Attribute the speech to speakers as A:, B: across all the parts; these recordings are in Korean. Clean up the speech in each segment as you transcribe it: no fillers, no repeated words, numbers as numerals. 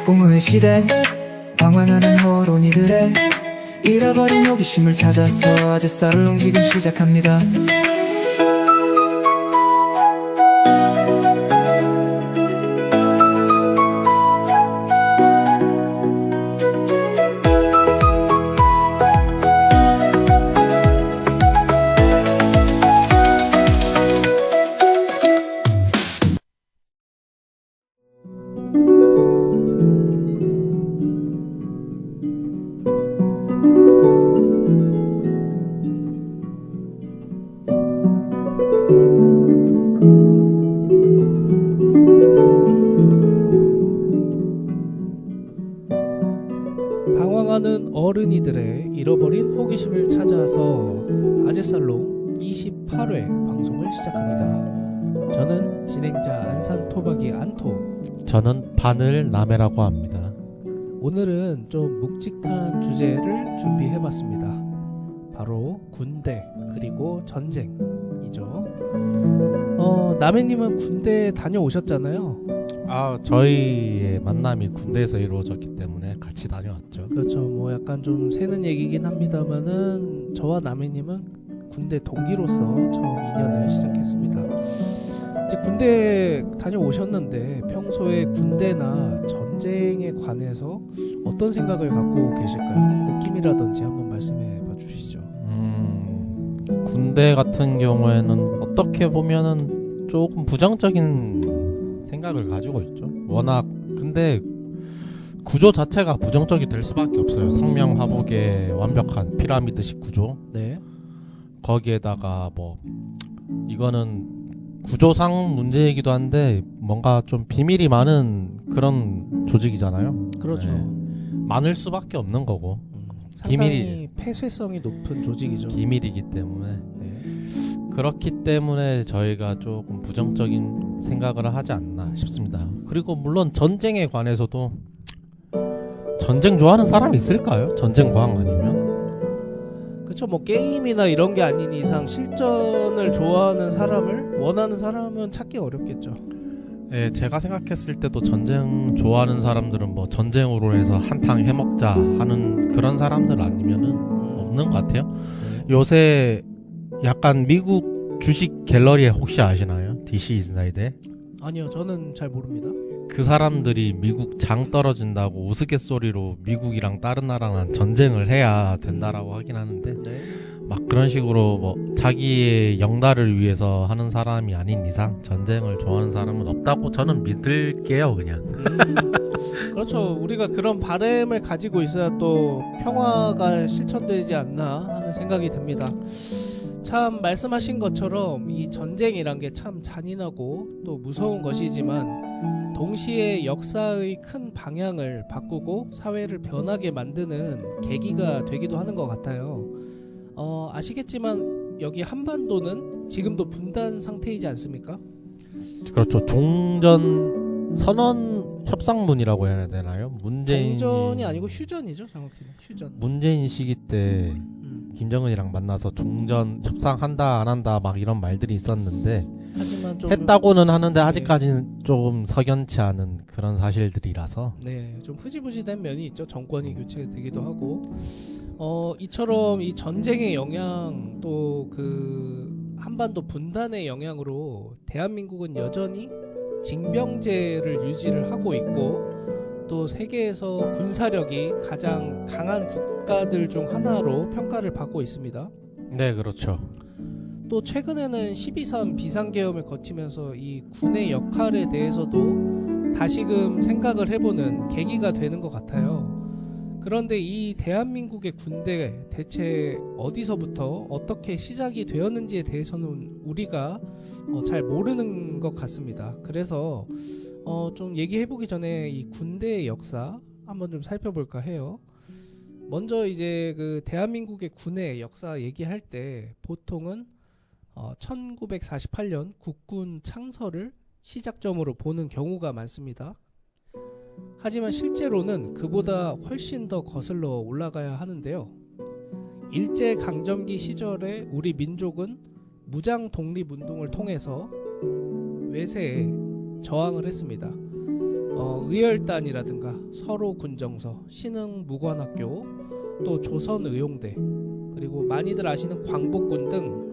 A: 공허의 시대 방황하는 호론이들의 잃어버린 호기심을 찾아서 아재살롱 지금 시작합니다.
B: 방황하는 어른이들의 잃어버린 호기심을 찾아서 아재살롱 28회 방송을 시작합니다. 저는 진행자 안산토박이 안토.
C: 저는 바늘 남해라고 합니다.
B: 오늘은 좀 묵직한 주제를 준비해봤습니다. 바로 군대 그리고 전쟁이죠. 남해님은 군대 다녀오셨잖아요.
C: 저희의 만남이 군대에서 이루어졌기 때문에 같이 다녀왔죠.
B: 그렇죠. 뭐 약간 좀 새는 얘기긴 합니다만은 저와 남해님은 군대 동기로서 처음 인연을 시작했습니다. 이제 군대 다녀오셨는데 평소에 군대나 전쟁에 관해서 어떤 생각을 갖고 계실까요? 느낌이라든지 한번 말씀해 봐 주시죠.
C: 군대 같은 경우에는 어떻게 보면은 조금 부정적인 생각을 가지고 있죠. 워낙 근데 구조 자체가 부정적이 될 수밖에 없어요. 상명하복의 완벽한 피라미드식 구조.
B: 네.
C: 거기에다가 뭐 이거는 구조상 문제이기도 한데 뭔가 좀 비밀이 많은 그런 조직이잖아요.
B: 그렇죠.
C: 네. 많을 수밖에 없는 거고.
B: 상당히 폐쇄성이 높은 조직이죠.
C: 기밀이기 때문에.
B: 네.
C: 그렇기 때문에 저희가 조금 부정적인 생각을 하지 않나 싶습니다. 그리고 물론 전쟁에 관해서도 전쟁 좋아하는 사람이 있을까요? 전쟁 광 아니면?
B: 그렇죠. 뭐 게임이나 이런 게 아닌 이상 실전을 좋아하는 사람을 원하는 사람은 찾기 어렵겠죠.
C: 예, 제가 생각했을 때도 전쟁 좋아하는 사람들은 뭐 전쟁으로 해서 한탕 해먹자 하는 그런 사람들 아니면은 없는 것 같아요.
B: 네.
C: 요새 약간 미국 주식 갤러리 혹시 아시나요? DC 인사이드에?
B: 아니요, 저는 잘 모릅니다.
C: 그 사람들이 미국 장 떨어진다고 우스갯소리로 미국이랑 다른 나라랑 전쟁을 해야 된다라고 하긴 하는데
B: 네.
C: 막 그런 식으로 뭐 자기의 영달을 위해서 하는 사람이 아닌 이상 전쟁을 좋아하는 사람은 없다고 저는 믿을게요, 그냥.
B: 그렇죠. 우리가 그런 바람을 가지고 있어야 또 평화가 실천되지 않나 하는 생각이 듭니다. 참 말씀하신 것처럼 이 전쟁이란 게 참 잔인하고 또 무서운 것이지만 동시에 역사의 큰 방향을 바꾸고 사회를 변하게 만드는 계기가 되기도 하는 것 같아요. 아시겠지만 여기 한반도는 지금도 분단 상태이지 않습니까?
C: 그렇죠. 종전 선언 협상문이라고 해야 되나요? 문재인
B: 종전이 아니고 휴전이죠, 정확히는. 휴전.
C: 문재인 시기 때 김정은이랑 만나서 종전 협상한다 안 한다 막 이런 말들이 있었는데
B: 하지만 좀
C: 했다고는 하는데 아직까지는 조금 석연치 않은 그런 사실들이라서
B: 네, 좀 흐지부지된 면이 있죠. 정권이 교체되기도 하고 이처럼 이 전쟁의 영향 또 그 한반도 분단의 영향으로 대한민국은 여전히 징병제를 유지를 하고 있고 또 세계에서 군사력이 가장 강한 국가들 중 하나로 평가를 받고 있습니다.
C: 네, 그렇죠.
B: 또 최근에는 12.3 비상계엄을 거치면서 이 군의 역할에 대해서도 다시금 생각을 해보는 계기가 되는 것 같아요. 그런데 이 대한민국의 군대 대체 어디서부터 어떻게 시작이 되었는지에 대해서는 우리가 잘 모르는 것 같습니다. 그래서 좀 얘기해보기 전에 이 군대의 역사 한번 좀 살펴볼까 해요. 먼저 이제 그 대한민국의 군의 역사 얘기할 때 보통은 1948년 국군 창설을 시작점으로 보는 경우가 많습니다. 하지만 실제로는 그보다 훨씬 더 거슬러 올라가야 하는데요. 일제 강점기 시절에 우리 민족은 무장 독립 운동을 통해서 외세에 저항을 했습니다. 의열단이라든가 서로 군정서, 신흥 무관학교, 또 조선의용대, 그리고 많이들 아시는 광복군 등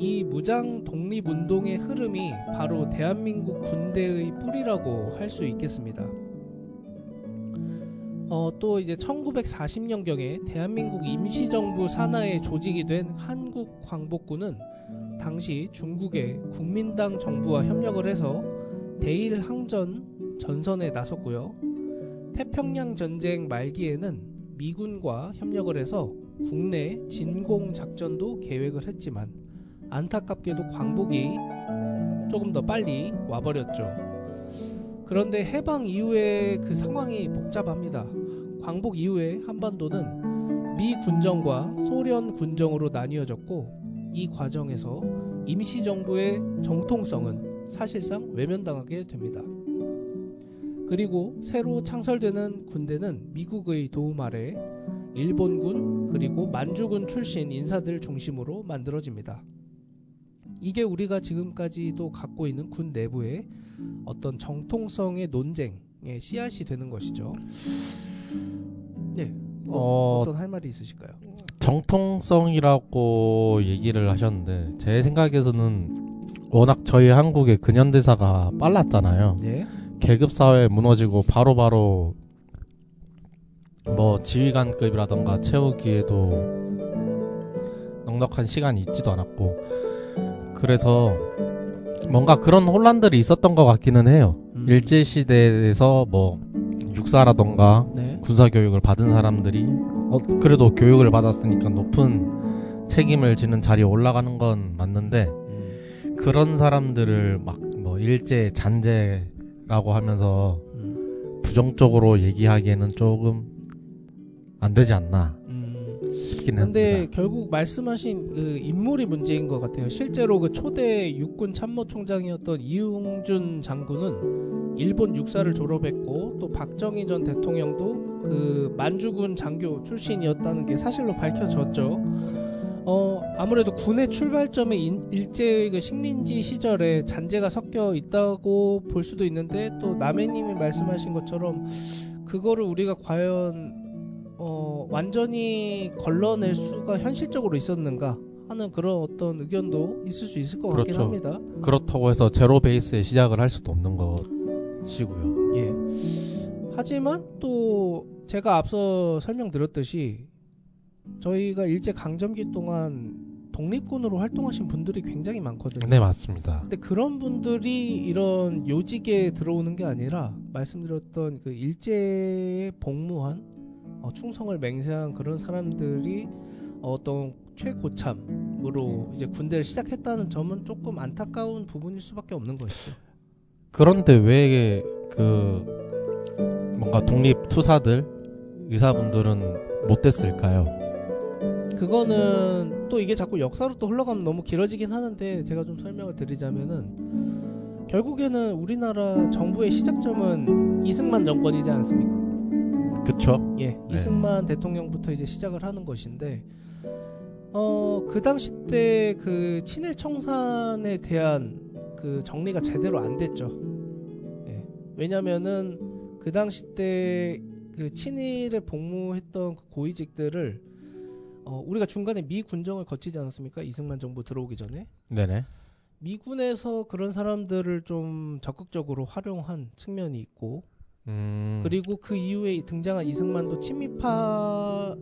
B: 이 무장 독립 운동의 흐름이 바로 대한민국 군대의 뿌리라고 할 수 있겠습니다. 또 이제 1940년경에 대한민국 임시정부 산하에 조직이 된 한국광복군은 당시 중국의 국민당 정부와 협력을 해서 대일항전 전선에 나섰고요. 태평양 전쟁 말기에는 미군과 협력을 해서 국내 진공 작전도 계획을 했지만 안타깝게도 광복이 조금 더 빨리 와버렸죠. 그런데 해방 이후에 그 상황이 복잡합니다. 광복 이후에 한반도는 미 군정과 소련 군정으로 나뉘어졌고 이 과정에서 임시정부의 정통성은 사실상 외면당하게 됩니다. 그리고 새로 창설되는 군대는 미국의 도움 아래 일본군 그리고 만주군 출신 인사들 중심으로 만들어집니다. 이게 우리가 지금까지도 갖고 있는 군 내부의 어떤 정통성의 논쟁의 씨앗이 되는 것이죠. 네, 어떤 할 말이 있으실까요?
C: 정통성이라고 얘기를 하셨는데 제 생각에서는 워낙 저희 한국의 근현대사가 빨랐잖아요.
B: 네.
C: 계급사회 무너지고 바로바로 뭐 지휘관급이라던가 채우기에도 넉넉한 시간이 있지도 않았고 그래서 뭔가 그런 혼란들이 있었던 것 같기는 해요. 일제시대에서 뭐 육사라던가
B: 네.
C: 군사교육을 받은 사람들이 그래도 교육을 받았으니까 높은 책임을 지는 자리에 올라가는 건 맞는데 그런 사람들을 막 뭐 일제 잔재라고 하면서 부정적으로 얘기하기에는 조금 안 되지 않나 싶긴
B: 근데
C: 합니다.
B: 결국 말씀하신 그 인물이 문제인 것 같아요. 실제로 그 초대 육군 참모총장이었던 이응준 장군은 일본 육사를 졸업했고 또 박정희 전 대통령도 그 만주군 장교 출신이었다는 게 사실로 밝혀졌죠. 아무래도 군의 출발점에 일제의 그 식민지 시절에 잔재가 섞여 있다고 볼 수도 있는데 또 남해님이 말씀하신 것처럼 그거를 우리가 과연 완전히 걸러낼 수가 현실적으로 있었는가 하는 그런 어떤 의견도 있을 수 있을 것 같긴
C: 그렇죠.
B: 합니다.
C: 그렇다고 해서 제로 베이스에 시작을 할 수도 없는 것이고요.
B: 예. 하지만 또 제가 앞서 설명드렸듯이 저희가 일제 강점기 동안 독립군으로 활동하신 분들이 굉장히 많거든요.
C: 네, 맞습니다.
B: 근데 그런 분들이 이런 요직에 들어오는 게 아니라 말씀드렸던 그 일제에 복무한 충성을 맹세한 그런 사람들이 어떤 최고참으로 이제 군대를 시작했다는 점은 조금 안타까운 부분일 수밖에 없는 것이죠.
C: 그런데 왜 그 뭔가 독립 투사들 의사분들은 못 됐을까요?
B: 그거는 또 이게 자꾸 역사로 또 흘러가면 너무 길어지긴 하는데 제가 좀 설명을 드리자면은 결국에는 우리나라 정부의 시작점은 이승만 정권이지 않습니까?
C: 그쵸?
B: 예,
C: 네.
B: 이승만 대통령부터 이제 시작을 하는 것인데 그 당시 때 그 친일 청산에 대한 그 정리가 제대로 안 됐죠. 예, 왜냐면은 그 당시 때 그 친일에 복무했던 그 고위직들을 우리가 중간에 미 군정을 거치지 않았습니까? 이승만 정부 들어오기 전에.
C: 네네.
B: 미군에서 그런 사람들을 좀 적극적으로 활용한 측면이 있고 그리고 그 이후에 등장한 이승만도 친미파에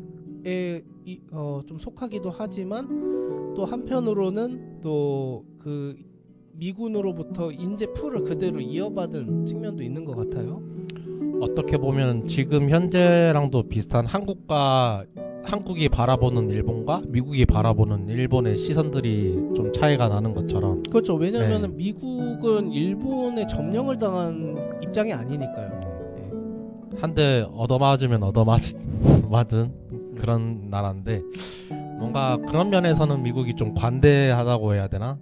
B: 좀 속하기도 하지만 또 한편으로는 또 그 미군으로부터 인재 풀을 그대로 이어받은 측면도 있는 것 같아요.
C: 어떻게 보면 지금 현재랑도 비슷한 한국이 바라보는 일본과 미국이 바라보는 일본의 시선들이 좀 차이가 나는 것처럼.
B: 그렇죠. 왜냐하면 미국은 일본에 점령을 당한 입장이 아니니까요.
C: 한 대 얻어맞으면 맞은 그런 나라인데 뭔가 그런 면에서는 미국이 좀 관대하다고 해야 되나?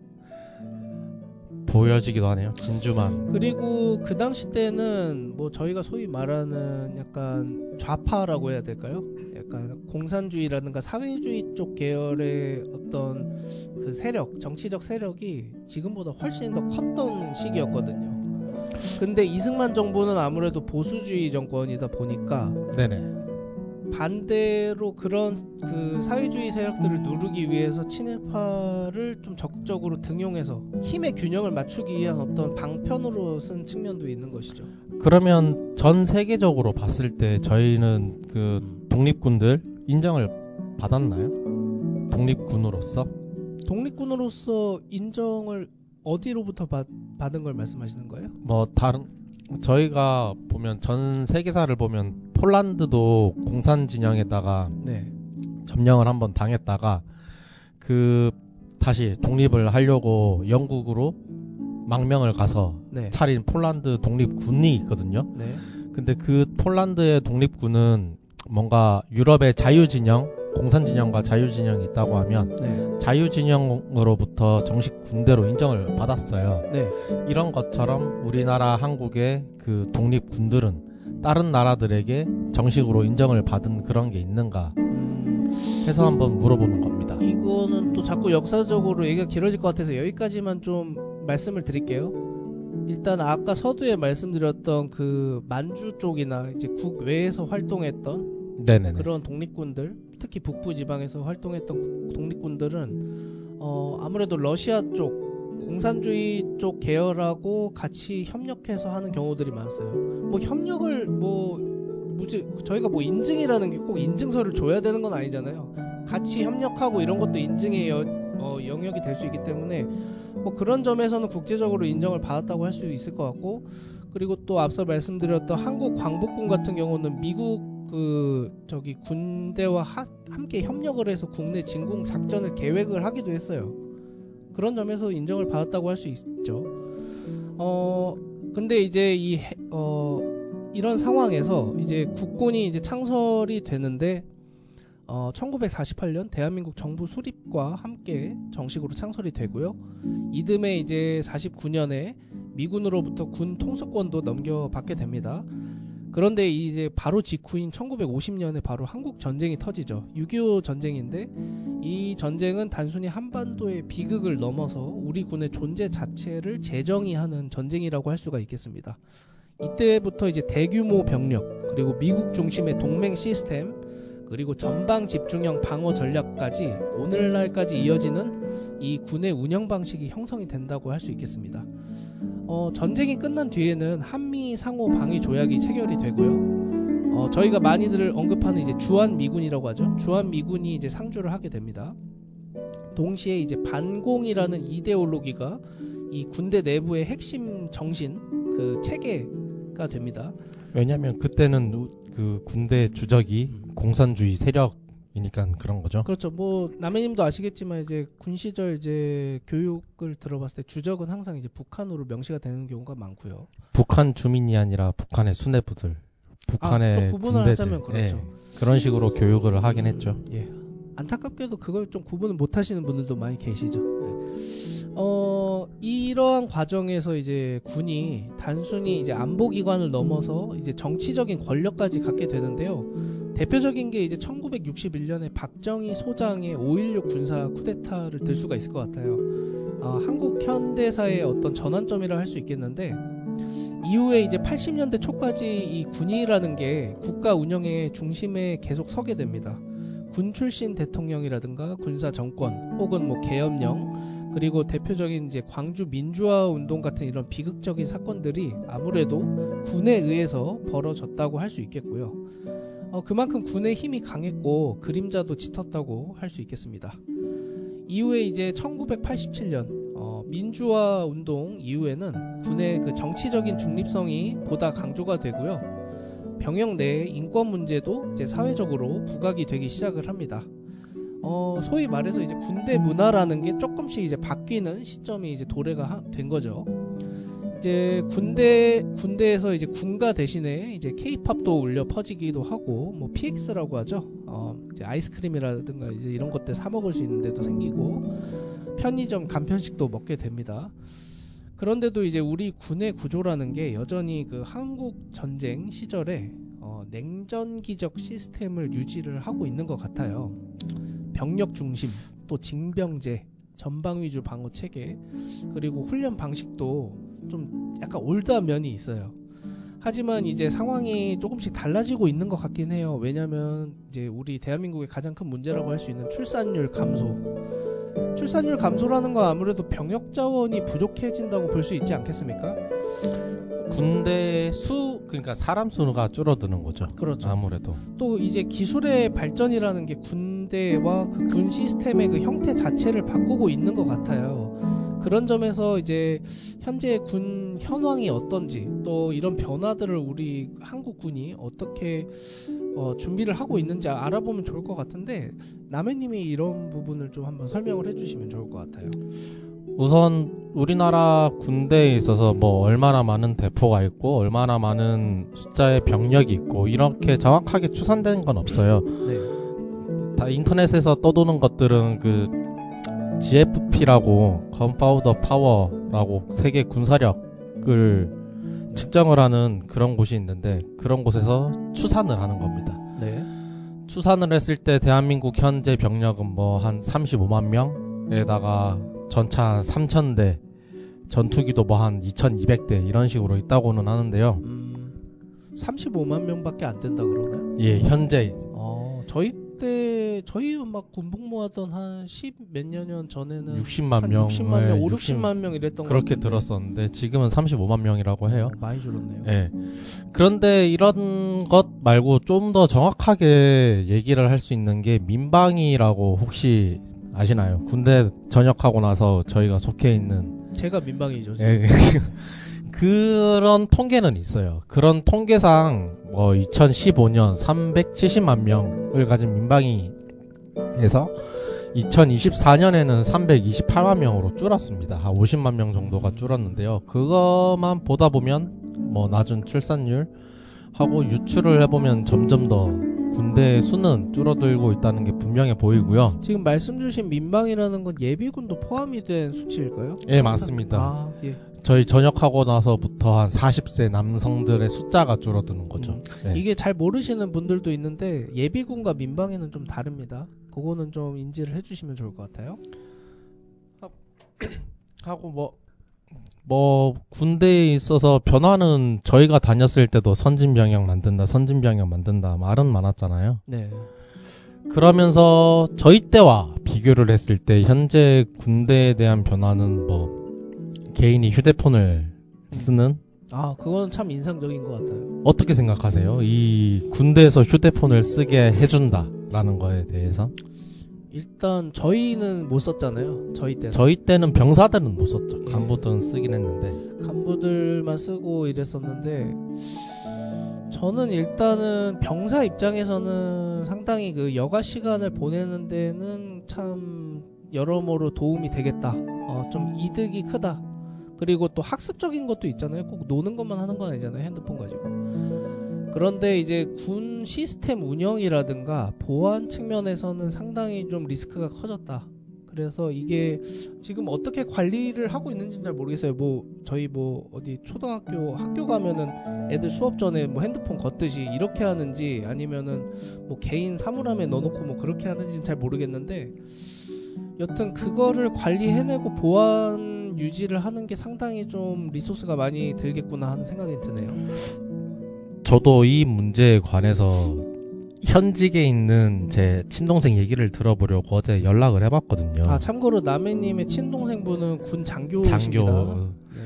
C: 보여지기도 하네요. 진주만.
B: 그리고 그 당시 때는 뭐 저희가 소위 말하는 약간 좌파라고 해야 될까요? 약간 공산주의라든가 사회주의 쪽 계열의 어떤 그 세력, 정치적 세력이 지금보다 훨씬 더 컸던 시기였거든요. 근데 이승만 정부는 아무래도 보수주의 정권이다 보니까
C: 네네.
B: 반대로 그런 그 사회주의 세력들을 누르기 위해서 친일파를 좀 적극적으로 등용해서 힘의 균형을 맞추기 위한 어떤 방편으로 쓴 측면도 있는 것이죠.
C: 그러면 전 세계적으로 봤을 때 저희는 그 독립군들 인정을 받았나요? 독립군으로서?
B: 독립군으로서 인정을 어디로부터 받은 걸 말씀하시는 거예요?
C: 뭐 다른 저희가 보면 전 세계사를 보면 폴란드도 공산 진영에다가
B: 네.
C: 점령을 한번 당했다가 그 다시 독립을 하려고 영국으로 망명을 가서
B: 네.
C: 차린 폴란드 독립군이 있거든요.
B: 네.
C: 근데 그 폴란드의 독립군은 뭔가 유럽의 자유진영, 공산진영과 자유진영이 있다고 하면
B: 네.
C: 자유진영으로부터 정식 군대로 인정을 받았어요.
B: 네.
C: 이런 것처럼 우리나라 한국의 그 독립군들은 다른 나라들에게 정식으로 인정을 받은 그런 게 있는가 해서 한번 물어보는 겁니다.
B: 이거는 또 자꾸 역사적으로 얘기가 길어질 것 같아서 여기까지만 좀 말씀을 드릴게요. 일단 아까 서두에 말씀드렸던 그 만주 쪽이나 이제 국외에서 활동했던
C: 네네네.
B: 그런 독립군들, 특히 북부 지방에서 활동했던 독립군들은 아무래도 러시아 쪽 공산주의 쪽 계열하고 같이 협력해서 하는 경우들이 많았어요. 뭐 협력을 저희가 뭐 인증이라는 게 꼭 인증서를 줘야 되는 건 아니잖아요. 같이 협력하고 이런 것도 인증의 영역이 될 수 있기 때문에 뭐 그런 점에서는 국제적으로 인정을 받았다고 할 수 있을 것 같고, 그리고 또 앞서 말씀드렸던 한국 광복군 같은 경우는 미국 군대와 함께 협력을 해서 국내 진공 작전을 계획을 하기도 했어요. 그런 점에서 인정을 받았다고 할 수 있죠. 근데 이제 이런 상황에서 이제 국군이 이제 창설이 되는데 1948년 대한민국 정부 수립과 함께 정식으로 창설이 되고요. 이듬해 이제 49년에 미군으로부터 군 통수권도 넘겨받게 됩니다. 그런데 이제 바로 직후인 1950년에 바로 한국 전쟁이 터지죠. 6.25 전쟁인데 이 전쟁은 단순히 한반도의 비극을 넘어서 우리 군의 존재 자체를 재정의하는 전쟁이라고 할 수가 있겠습니다. 이때부터 이제 대규모 병력, 그리고 미국 중심의 동맹 시스템, 그리고 전방 집중형 방어 전략까지 오늘날까지 이어지는 이 군의 운영 방식이 형성이 된다고 할 수 있겠습니다. 전쟁이 끝난 뒤에는 한미 상호 방위 조약이 체결이 되고요. 저희가 많이들 언급하는 이제 주한 미군이라고 하죠. 주한 미군이 이제 상주를 하게 됩니다. 동시에 이제 반공이라는 이데올로기가 이 군대 내부의 핵심 정신, 그 체계가 됩니다.
C: 왜냐하면 그때는 그 군대 주적이 공산주의 세력이니까 그런 거죠.
B: 그렇죠. 뭐 남해님도 아시겠지만 이제 군 시절 이제 교육을 들어봤을 때 주적은 항상 이제 북한으로 명시가 되는 경우가 많고요.
C: 북한 주민이 아니라 북한의 수뇌부들, 북한의
B: 또 구분을
C: 군대들,
B: 하자면 그렇죠.
C: 그런 식으로 교육을 하긴 했죠.
B: 예. 안타깝게도 그걸 좀 구분을 못 하시는 분들도 많이 계시죠. 이러한 과정에서 이제 군이 단순히 이제 안보기관을 넘어서 이제 정치적인 권력까지 갖게 되는데요. 대표적인 게 이제 1961년에 박정희 소장의 5.16 군사 쿠데타를 들 수가 있을 것 같아요. 한국 현대사의 어떤 전환점이라 할 수 있겠는데, 이후에 이제 80년대 초까지 이 군이라는 게 국가 운영의 중심에 계속 서게 됩니다. 군 출신 대통령이라든가 군사 정권 혹은 뭐 계엄령, 그리고 대표적인 이제 광주 민주화 운동 같은 이런 비극적인 사건들이 아무래도 군에 의해서 벌어졌다고 할 수 있겠고요. 그만큼 군의 힘이 강했고 그림자도 짙었다고 할 수 있겠습니다. 이후에 이제 1987년 민주화 운동 이후에는 군의 그 정치적인 중립성이 보다 강조가 되고요. 병영 내의 인권 문제도 이제 사회적으로 부각이 되기 시작을 합니다. 소위 말해서 이제 군대 문화라는 게 조금씩 이제 바뀌는 시점이 이제 도래가 된 거죠. 이제 군대에서 이제 군가 대신에 이제 K-팝도 울려 퍼지기도 하고, 뭐 PX라고 하죠. 이제 아이스크림이라든가 이제 이런 것들 사 먹을 수 있는 데도 생기고, 편의점 간편식도 먹게 됩니다. 그런데도 이제 우리 군의 구조라는 게 여전히 그 한국 전쟁 시절에 냉전기적 시스템을 유지를 하고 있는 것 같아요. 병력 중심, 또 징병제, 전방 위주 방어 체계, 그리고 훈련 방식도 좀 약간 올드한 면이 있어요. 하지만 이제 상황이 조금씩 달라지고 있는 것 같긴 해요. 왜냐면 이제 우리 대한민국의 가장 큰 문제라고 할 수 있는 출산율 감소. 출산율 감소라는 건 아무래도 병역 자원이 부족해진다고 볼 수 있지 않겠습니까?
C: 군대 그러니까 사람 수가 줄어드는 거죠.
B: 그렇죠.
C: 아무래도.
B: 또 이제 기술의 발전이라는 게 군대와 그 군 시스템의 그 형태 자체를 바꾸고 있는 것 같아요. 그런 점에서 이제 현재 군 현황이 어떤지, 또 이런 변화들을 우리 한국군이 어떻게 준비를 하고 있는지 알아보면 좋을 것 같은데, 남해님이 이런 부분을 좀 한번 설명을 해주시면 좋을 것 같아요.
C: 우선 우리나라 군대에 있어서 뭐 얼마나 많은 대포가 있고 얼마나 많은 숫자의 병력이 있고 이렇게 정확하게 추산된 건 없어요.
B: 네.
C: 다 인터넷에서 떠도는 것들은 그 GFP라고 건파우더 파워라고 세계 군사력을 측정을 하는 그런 곳이 있는데, 그런 곳에서 추산을 하는 겁니다.
B: 네.
C: 추산을 했을 때 대한민국 현재 병력은 뭐 한 35만 명에다가 전차 3,000대, 전투기도 뭐 한 2,200대 이런 식으로 있다고는 하는데요.
B: 35만 명밖에 안 된다 그러나요?
C: 예, 현재.
B: 저희 막 군복무하던 한 10 몇 년 전에는
C: 60만
B: 한
C: 명,
B: 60만 명, 5, 60만 명 이랬던 거
C: 그렇게 들었었는데 지금은 35만 명이라고 해요.
B: 많이 줄었네요.
C: 예. 그런데 이런 것 말고 좀 더 정확하게 얘기를 할 수 있는 게 민방위라고 혹시 아시나요? 군대 전역하고 나서 저희가 속해 있는,
B: 제가 민방위죠.
C: 예, 그런 통계는 있어요. 그런 통계상 뭐 2015년 370만 명을 가진 민방위에서 2024년에는 328만 명으로 줄었습니다. 한 50만 명 정도가 줄었는데요. 그것만 보다 보면 뭐 낮은 출산율 하고 유출을 해보면 점점 더 군대의 수는 줄어들고 있다는 게 분명해 보이고요.
B: 지금 말씀 주신 민방이라는 건 예비군도 포함이 된 수치일까요?
C: 예, 맞습니다.
B: 아, 예.
C: 저희 전역하고 나서부터 한 40세 남성들의 숫자가 줄어드는 거죠. 네.
B: 이게 잘 모르시는 분들도 있는데 예비군과 민방위는 좀 다릅니다. 그거는 좀 인지를 해주시면 좋을 것 같아요.
C: 하고 뭐 군대에 있어서 변화는 저희가 다녔을 때도 선진병력 만든다 말은 많았잖아요.
B: 네.
C: 그러면서 저희 때와 비교를 했을 때 현재 군대에 대한 변화는 뭐 개인이 휴대폰을 쓰는,
B: 그건 참 인상적인 것 같아요.
C: 어떻게 생각하세요? 이 군대에서 휴대폰을 쓰게 해준다라는 거에 대해서?
B: 일단 저희는 못 썼잖아요.
C: 저희 때는 병사들은 못 썼죠. 간부들은 쓰긴 했는데.
B: 간부들만 쓰고 이랬었는데, 저는 일단은 병사 입장에서는 상당히 그 여가 시간을 보내는 데는 참 여러모로 도움이 되겠다. 좀 이득이 크다. 그리고 또 학습적인 것도 있잖아요. 꼭 노는 것만 하는 건 아니잖아요. 핸드폰 가지고. 그런데 이제 군 시스템 운영이라든가 보안 측면에서는 상당히 좀 리스크가 커졌다. 그래서 이게 지금 어떻게 관리를 하고 있는지는 잘 모르겠어요. 저희 어디 초등학교 학교 가면은 애들 수업 전에 뭐 핸드폰 걷듯이 이렇게 하는지, 아니면은 뭐 개인 사물함에 넣어놓고 뭐 그렇게 하는지는 잘 모르겠는데, 여튼 그거를 관리해내고 보안 유지를 하는 게 상당히 좀 리소스가 많이 들겠구나 하는 생각이 드네요.
C: 저도 이 문제에 관해서 현직에 있는 제 친동생 얘기를 들어보려고 어제 연락을 해봤거든요.
B: 참고로 남해님의 친동생분은 군 장교이십니다.
C: 장교. 네.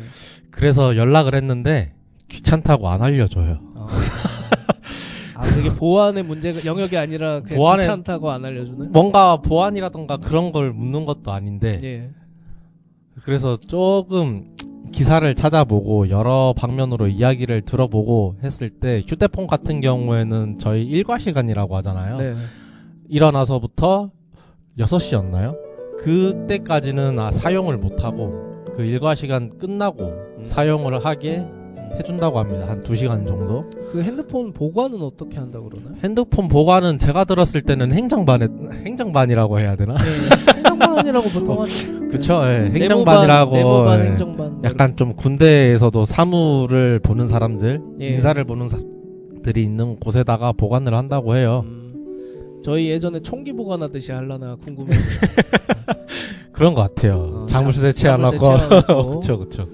C: 그래서 연락을 했는데 귀찮다고 안 알려줘요.
B: 그게 보안의 문제가 영역이 아니라 그냥 귀찮다고 안 알려주는?
C: 뭔가 보안이라던가 그런 걸 묻는 것도 아닌데.
B: 예.
C: 그래서 조금 기사를 찾아보고 여러 방면으로 이야기를 들어보고 했을 때, 휴대폰 같은 경우에는 저희 일과 시간이라고 하잖아요.
B: 네.
C: 일어나서부터 6시였나요? 그때까지는 사용을 못하고 그 일과 시간 끝나고 사용을 하게 해준다고 합니다. 한 2시간 정도.
B: 그 핸드폰 보관은 어떻게 한다고 그러나요?
C: 핸드폰 보관은 제가 들었을 때는 행정반이라고 해야 되나?
B: 네, 행정반이라고 보통 하죠.
C: 그쵸. 예.
B: 네모반,
C: 행정반이라고
B: 네모반
C: 예.
B: 행정반.
C: 약간 좀 군대에서도 사무를 보는 사람들,
B: 예.
C: 인사를 보는 사람들이 있는 곳에다가 보관을 한다고 해요.
B: 저희 예전에 총기 보관하듯이 하려나 궁금해요.
C: 그런 것 같아요. 자물쇠
B: 자물쇠
C: 채워놓고.
B: 채워놓고.
C: 그쵸.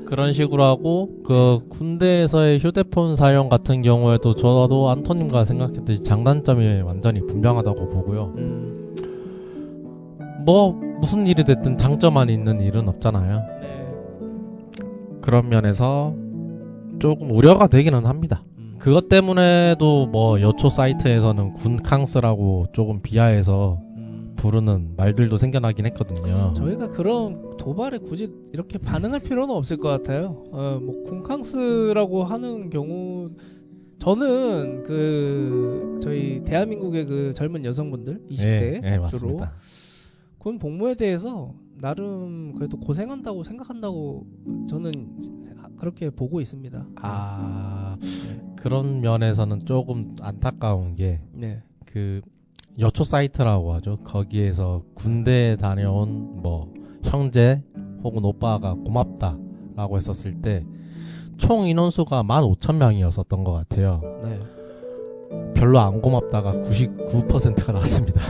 C: 그런 식으로 하고, 그 군대에서의 휴대폰 사용 같은 경우에도 저도 안토님과 생각했듯이 장단점이 완전히 분명하다고 보고요. 뭐 무슨 일이 됐든 장점만 있는 일은 없잖아요.
B: 네.
C: 그런 면에서 조금 우려가 되기는 합니다. 그것 때문에도 뭐 여초 사이트에서는 군캉스라고 조금 비하해서 부르는 말들도 생겨나긴 했거든요.
B: 저희가 그런 도발에 굳이 이렇게 반응할 필요는 없을 것 같아요. 뭐 군캉스라고 하는 경우 저는 그 저희 대한민국의 그 젊은 여성분들 20대
C: 네,
B: 주로
C: 맞습니다.
B: 군 복무에 대해서 나름 그래도 고생한다고 생각한다고 저는 그렇게 보고 있습니다.
C: 그런 면에서는 조금 안타까운 게
B: 네.
C: 그 여초 사이트라고 하죠. 거기에서 군대 다녀온 뭐 형제 혹은 오빠가 고맙다라고 했었을 때 총 인원수가 15,000명이었었던 것 같아요.
B: 네.
C: 별로 안 고맙다가 99%가 나왔습니다.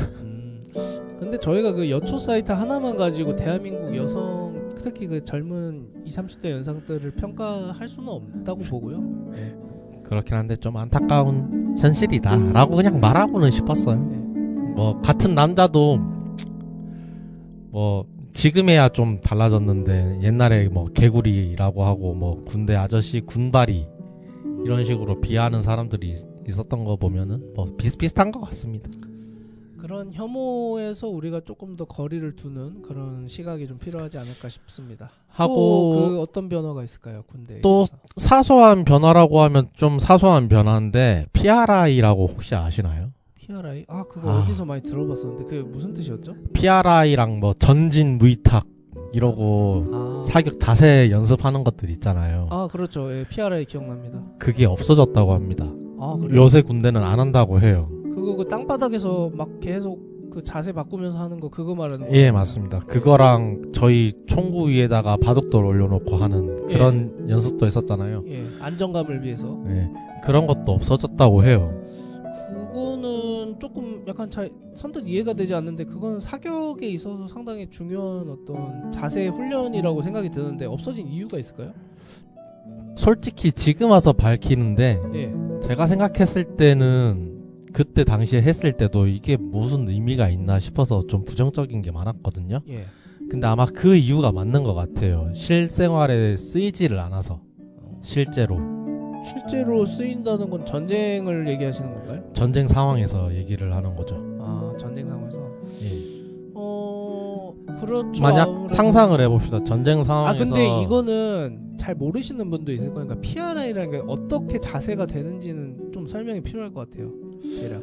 B: 근데 저희가 그 여초 사이트 하나만 가지고 대한민국 여성 특히 그 젊은 20, 30대 연상들을 평가할 수는 없다고 보고요. 네.
C: 그렇긴 한데 좀 안타까운 현실이다라고 그냥 말하고는 싶었어요. 뭐 같은 남자도 뭐 지금에야 좀 달라졌는데 옛날에 뭐 개구리라고 하고 뭐 군대 아저씨 군발이 이런 식으로 비하하는 사람들이 있었던 거 보면은 뭐 비슷비슷한 것 같습니다.
B: 그런 혐오에서 우리가 조금 더 거리를 두는 그런 시각이 좀 필요하지 않을까 싶습니다.
C: 하고
B: 그 어떤 변화가 있을까요, 군대에?
C: 또
B: 있어서?
C: 사소한 변화라고 하면 좀 사소한 변화인데 PRI라고 혹시 아시나요?
B: PRI? 그거 어디서 많이 들어봤었는데 그게 무슨 뜻이었죠?
C: PRI랑 뭐 전진 무이탁 이러고 사격 자세 연습하는 것들 있잖아요.
B: 그렇죠. 예, PRI 기억납니다.
C: 그게 없어졌다고 합니다.
B: 그래요?
C: 요새 군대는 안 한다고 해요.
B: 그거 그 땅바닥에서 막 계속 그 자세 바꾸면서 하는 거 그거 말하는 거?
C: 예, 맞습니다. 그거랑 저희 총구 위에다가 바둑돌 올려놓고 하는 그런 연습도 했었잖아요.
B: 예, 안정감을 위해서.
C: 예, 그런 것도 없어졌다고 해요.
B: 그거는 조금 약간 잘 선뜻 이해가 되지 않는데 그건 사격에 있어서 상당히 중요한 어떤 자세 훈련이라고 생각이 드는데 없어진 이유가 있을까요?
C: 솔직히 지금 와서 밝히는데
B: 예.
C: 제가 생각했을 때는 그때 당시에 했을 때도 이게 무슨 의미가 있나 싶어서 좀 부정적인 게 많았거든요.
B: 예.
C: 근데 아마 그 이유가 맞는 것 같아요. 실생활에 쓰이지를 않아서. 실제로
B: 쓰인다는 건 전쟁을 얘기하시는 건가요?
C: 전쟁 상황에서 얘기를 하는 거죠.
B: 전쟁 상황에서.
C: 예.
B: 그렇죠.
C: 만약
B: 아무래도.
C: 상상을 해봅시다. 전쟁 상황에서.
B: 근데 이거는 잘 모르시는 분도 있을 거니까 PRI라는 게 어떻게 자세가 되는지는 좀 설명이 필요할 것 같아요. 대략.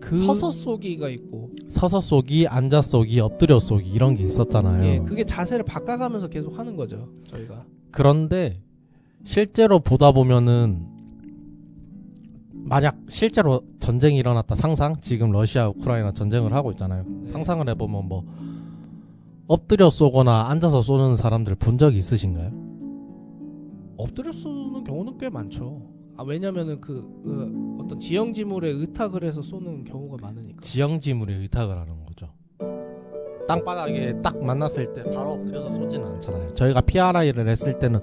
B: 서서 쏘기가 있고
C: 서서 쏘기, 앉아 쏘기, 엎드려 쏘기 이런 게 있었잖아요.
B: 예, 그게 자세를 바꿔가면서 계속 하는 거죠. 저희가.
C: 그런데 실제로 보다 보면은 만약 실제로 전쟁이 일어났다 상상, 지금 러시아 우크라이나 전쟁을 하고 있잖아요. 상상을 해보면 뭐 엎드려 쏘거나 앉아서 쏘는 사람들 본 적 있으신가요?
B: 엎드려 쏘는 경우는 꽤 많죠. 왜냐면은 그 어떤 지형지물에 의탁을 해서 쏘는 경우가 많으니까.
C: 지형지물에 의탁을 하는 거죠. 땅바닥에 딱 만났을 때 바로 엎드려서 쏘지는 않잖아요. 저희가 PRI를 했을 때는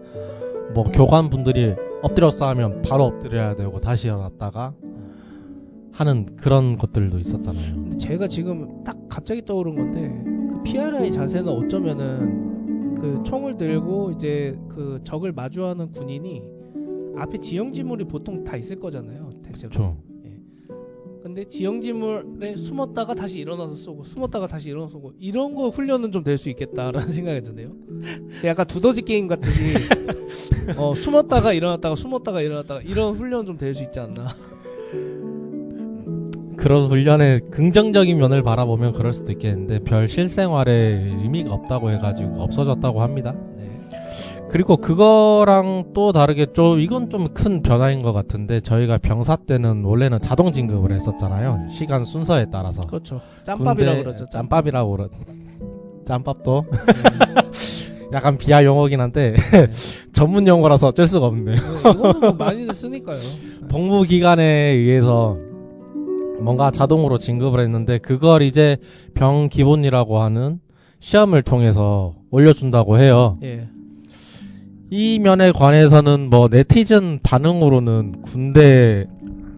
C: 뭐 교관분들이 엎드려 싸우면 바로 엎드려야 되고 다시 일어났다가 하는 그런 것들도 있었잖아요.
B: 근데 제가 지금 딱 갑자기 떠오른 건데 그 PRI 자세는 어쩌면은 그 총을 들고 이제 그 적을 마주하는 군인이 앞에 지형지물이 보통 다 있을 거잖아요. 대체로.
C: 그렇죠.
B: 근데 지형지물에 숨었다가 다시 일어나서 쏘고 숨었다가 다시 일어나서 쏘고 이런 거 훈련은 좀 될 수 있겠다라는 생각이 드네요. 약간 두더지 게임 같듯이 숨었다가 일어났다가 숨었다가 일어났다가 이런 훈련 좀 될 수 있지 않나.
C: 그런 훈련의 긍정적인 면을 바라보면 그럴 수도 있겠는데 별 실생활에 의미가 없다고 해가지고 없어졌다고 합니다. 그리고 그거랑 또 다르게 좀 이건 좀 큰 변화인 것 같은데 저희가 병사 때는 원래는 자동 진급을 했었잖아요. 시간 순서에 따라서.
B: 그렇죠. 짬밥이라고 그러죠.
C: 짬밥이라고 짬밥도 약간 비하 용어긴 한데 전문 용어라서 어쩔 수가 없네요.
B: 이거는 뭐 많이들 쓰니까요.
C: 복무 기간에 의해서 뭔가 자동으로 진급을 했는데 그걸 이제 병 기본이라고 하는 시험을 통해서 올려준다고 해요.
B: 예.
C: 이 면에 관해서는 뭐 네티즌 반응으로는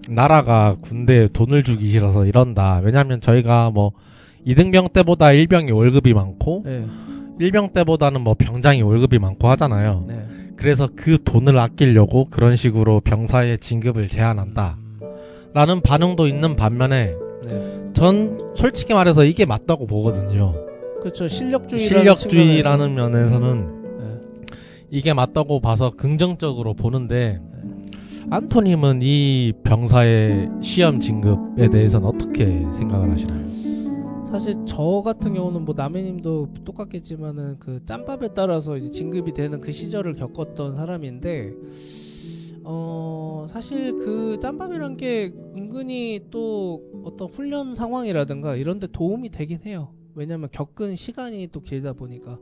C: 나라가 군대에 돈을 주기 싫어서 이런다. 왜냐면 저희가 뭐 이등병 때보다 일병이 월급이 많고
B: 예.
C: 일병 때보다는 뭐 병장이 월급이 많고 하잖아요.
B: 네.
C: 그래서 그 돈을 아끼려고 그런 식으로 병사의 진급을 제한한다. 라는 반응도 있는 반면에
B: 네.
C: 전 솔직히 말해서 이게 맞다고 보거든요.
B: 그렇죠. 실력주의라는
C: 면에서는
B: 네.
C: 이게 맞다고 봐서 긍정적으로 보는데 안토님은 이 병사의 시험 진급에 대해서는 어떻게 생각을 하시나요?
B: 사실 저 같은 경우는 뭐 남해님도 똑같겠지만은 그 짬밥에 따라서 이제 진급이 되는 그 시절을 겪었던 사람인데 사실 그 짬밥이란 게 은근히 또 어떤 훈련 상황이라든가 이런 데 도움이 되긴 해요. 왜냐면 겪은 시간이 또 길다 보니까.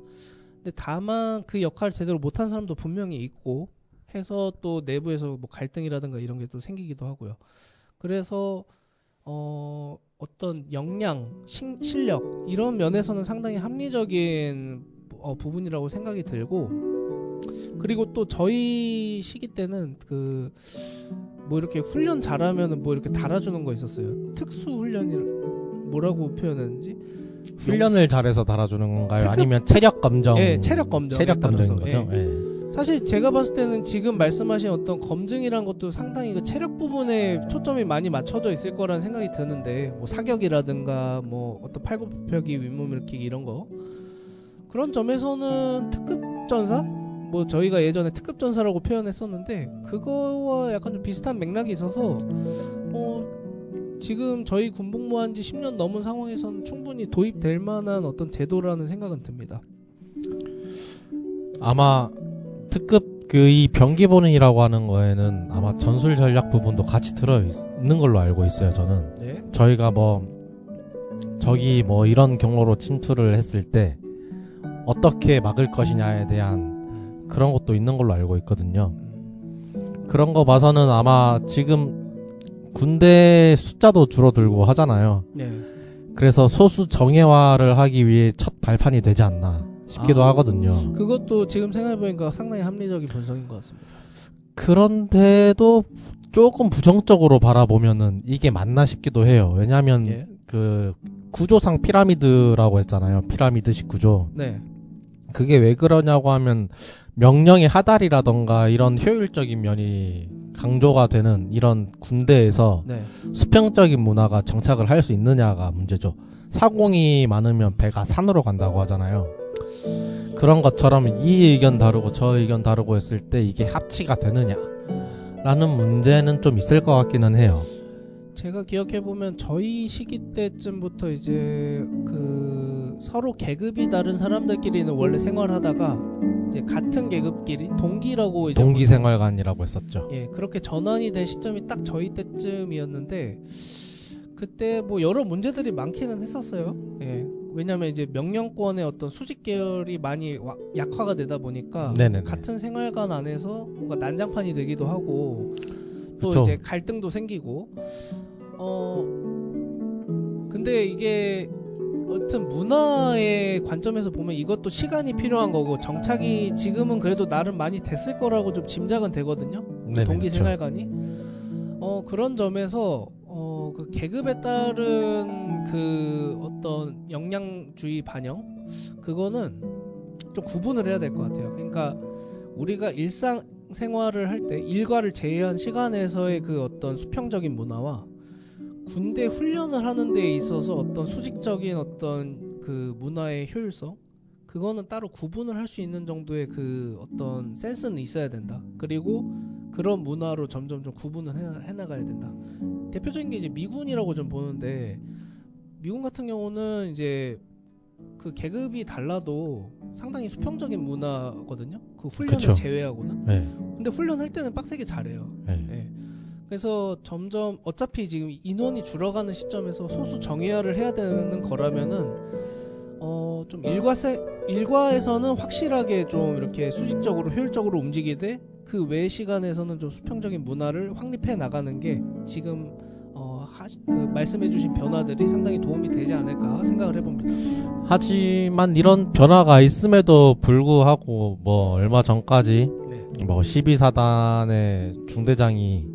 B: 근데 다만 그 역할을 제대로 못한 사람도 분명히 있고 해서 또 내부에서 뭐 갈등이라든가 이런 게 또 생기기도 하고요. 그래서 어떤 역량, 실력 이런 면에서는 상당히 합리적인 부분이라고 생각이 들고, 그리고 또 저희 시기 때는 그 뭐 이렇게 훈련 잘하면은 뭐 이렇게 달아주는 거 있었어요. 특수 훈련이 뭐라고 표현했는지.
C: 훈련을 잘해서 달아주는 건가요?
B: 특급-
C: 아니면 체력 검정?
B: 예, 체력 검정.
C: 체력 검정인 거죠?
B: 예.
C: 예.
B: 사실 제가 봤을 때는 지금 말씀하신 어떤 검증이란 것도 상당히 그 체력 부분에 초점이 많이 맞춰져 있을 거라는 생각이 드는데, 뭐 사격이라든가 뭐 어떤 팔굽혀펴기, 윗몸 일으키기 이런 거, 그런 점에서는 특급 전사? 뭐 저희가 예전에 특급 전사라고 표현했었는데 그거와 약간 좀 비슷한 맥락이 있어서 지금 저희 군복무한 지 10년 넘은 상황에서는 충분히 도입될 만한 어떤 제도라는 생각은 듭니다.
C: 아마 특급 이 병기본이라고 하는 거에는 아마 전술 전략 부분도 같이 들어 있는 걸로 알고 있어요. 저는
B: 네.
C: 저희가 저기 이런 경로로 침투를 했을 때 어떻게 막을 것이냐에 대한 그런 것도 있는 걸로 알고 있거든요. 그런 거 봐서는 아마 지금 군대 숫자도 줄어들고 하잖아요.
B: 네.
C: 그래서 소수 정예화를 하기 위해 첫 발판이 되지 않나 싶기도 하거든요.
B: 그것도 지금 생각해보니까 상당히 합리적인 분석인 것 같습니다.
C: 그런데도 조금 부정적으로 바라보면은 이게 맞나 싶기도 해요. 왜냐하면
B: 예.
C: 그 구조상 피라미드라고 했잖아요. 피라미드식 구조.
B: 네.
C: 그게 왜 그러냐고 하면 명령의 하달이라던가 이런 효율적인 면이 강조가 되는 이런 군대에서
B: 네.
C: 수평적인 문화가 정착을 할 수 있느냐가 문제죠. 사공이 많으면 배가 산으로 간다고 하잖아요. 그런 것처럼 이 의견 다르고 저 의견 다르고 했을 때 이게 합치가 되느냐 라는 문제는 좀 있을 것 같기는 해요.
B: 제가 기억해보면 저희 시기 때쯤부터 이제 그 서로 계급이 다른 사람들끼리는 원래 생활하다가 이제 같은 계급끼리 동기라고 이제
C: 동기생활관이라고 했었죠.
B: 예, 그렇게 전환이 된 시점이 딱 저희 때쯤이었는데 그때 뭐 여러 문제들이 많기는 했었어요. 예. 왜냐면 이제 명령권의 어떤 수직 계열이 많이 약화가 되다 보니까
C: 네네네.
B: 같은 생활관 안에서 뭔가 난장판이 되기도 하고 또
C: 그쵸.
B: 이제 갈등도 생기고 근데 이게 어떤 문화의 관점에서 보면 이것도 시간이 필요한 거고 정착이 지금은 그래도 나름 많이 됐을 거라고 좀 짐작은 되거든요.
C: 네네,
B: 동기
C: 그쵸.
B: 생활관이 그런 점에서 그 계급에 따른 그 어떤 역량주의 반영 그거는 좀 구분을 해야 될 것 같아요. 그러니까 우리가 일상 생활을 할 때 일과를 제외한 시간에서의 그 어떤 수평적인 문화와 군대 훈련을 하는 데 있어서 어떤 수직적인 어떤 그 문화의 효율성 그거는 따로 구분을 할 수 있는 정도의 그 어떤 센스는 있어야 된다. 그리고 그런 문화로 점점 좀 구분을 해나가야 된다. 대표적인 게 이제 미군이라고 좀 보는데 미군 같은 경우는 이제 그 계급이 달라도 상당히 수평적인 문화거든요. 그 훈련을
C: 그쵸.
B: 제외하고는.
C: 네.
B: 근데 훈련할 때는 빡세게 잘해요.
C: 네.
B: 예. 그래서 점점 어차피 지금 인원이 줄어가는 시점에서 소수 정예화를 해야 되는 거라면은 좀 일과에서는 확실하게 좀 이렇게 수직적으로 효율적으로 움직이되 그 외 시간에서는 좀 수평적인 문화를 확립해 나가는 게 지금 그 말씀해주신 변화들이 상당히 도움이 되지 않을까 생각을 해봅니다.
C: 하지만 이런 변화가 있음에도 불구하고 뭐 얼마 전까지
B: 네.
C: 뭐 12사단의 중대장이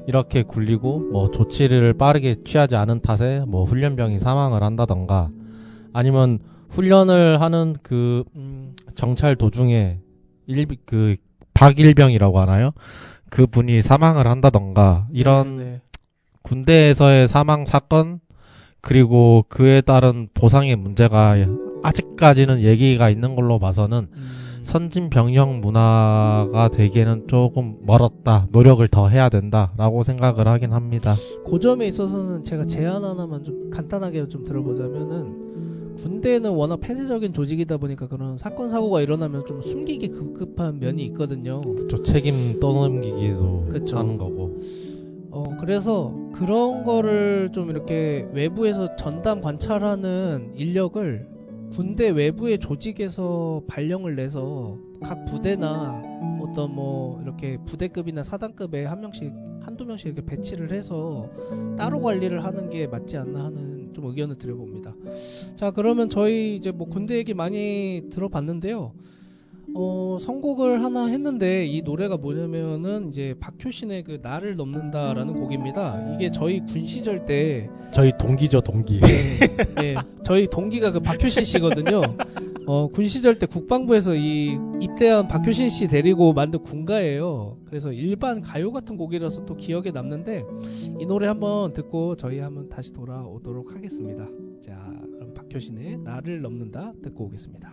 C: 이렇게 굴리고 뭐 조치를 빠르게 취하지 않은 탓에 뭐 훈련병이 사망을 한다던가 아니면 훈련을 하는 그 정찰 도중에 그 박일병이라고 하나요? 그 분이 사망을 한다던가 이런
B: 네.
C: 군대에서의 사망 사건 그리고 그에 따른 보상의 문제가 아직까지는 얘기가 있는 걸로 봐서는 선진 병영 문화가 되기에는 조금 멀었다. 노력을 더 해야 된다라고 생각을 하긴 합니다.
B: 그 점에 있어서는 제가 제안 하나만 좀 간단하게 좀 들어보자면은 군대는 워낙 폐쇄적인 조직이다 보니까 그런 사건 사고가 일어나면 좀 숨기기 급급한 면이 있거든요.
C: 그쵸, 책임 떠넘기기도
B: 그쵸.
C: 하는 거고.
B: 그래서 그런 거를 좀 이렇게 외부에서 전담 관찰하는 인력을 군대 외부의 조직에서 발령을 내서 각 부대나 어떤 뭐 이렇게 부대급이나 사단급에 한 명씩 한두 명씩 이렇게 배치를 해서 따로 관리를 하는 게 맞지 않나 하는 좀 의견을 드려봅니다. 자, 그러면 저희 이제 뭐 군대 얘기 많이 들어봤는데요. 선곡을 하나 했는데 이 노래가 뭐냐면은 이제 박효신의 그 나를 넘는다라는 곡입니다. 이게 저희 군 시절 때
C: 저희 동기죠, 동기.
B: 네, 저희 동기가 그 박효신 씨거든요. 군 시절 때 국방부에서 이 입대한 박효신 씨 데리고 만든 군가예요. 그래서 일반 가요 같은 곡이라서 또 기억에 남는데 이 노래 한번 듣고 저희 한번 다시 돌아오도록 하겠습니다. 자, 그럼 박효신의 나를 넘는다 듣고 오겠습니다.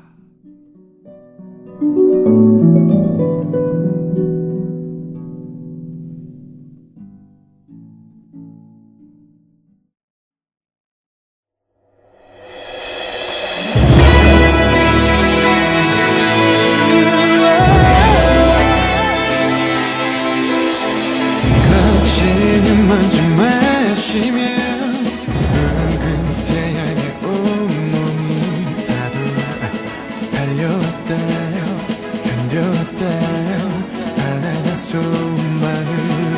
A: 거치는 먼지 마시며 붉은 태양의 온몸이 다도 달려왔다요 견뎌왔다요 하나나 손만으로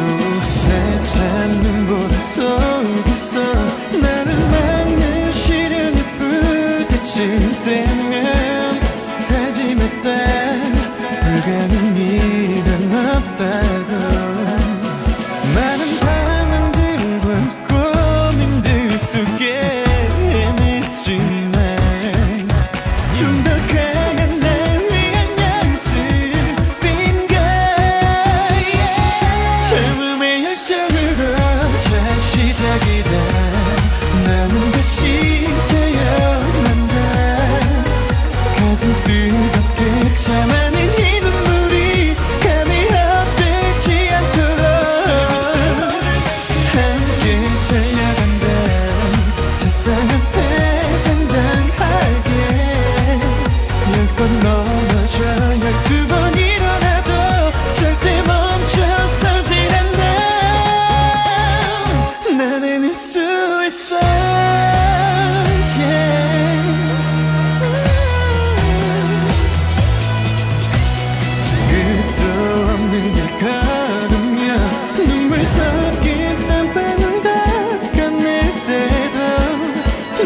A: 세찬 눈보라 속에서 나를 막는 시련이 부딪힐 때면 다짐했다 불가능이란 없다고 많은 방황들과 고민들 속에 헤맸지만 좀 더 강한 날 위한 연습인가 젊음의 열정으로 자 시작이다 나는 다시 태어난다 가슴 뜨겁게 참아낸 이 눈물이 감히 헛되지 않도록 함께 달려간다 세상 앞에 당당하게 10번 넘어져 12번 일어나도 절대 멈춰서질 않나 난 해낼 수 있어 끝도 없는 길 걸으며 눈물 섞인 땀방울 닦아낼 때도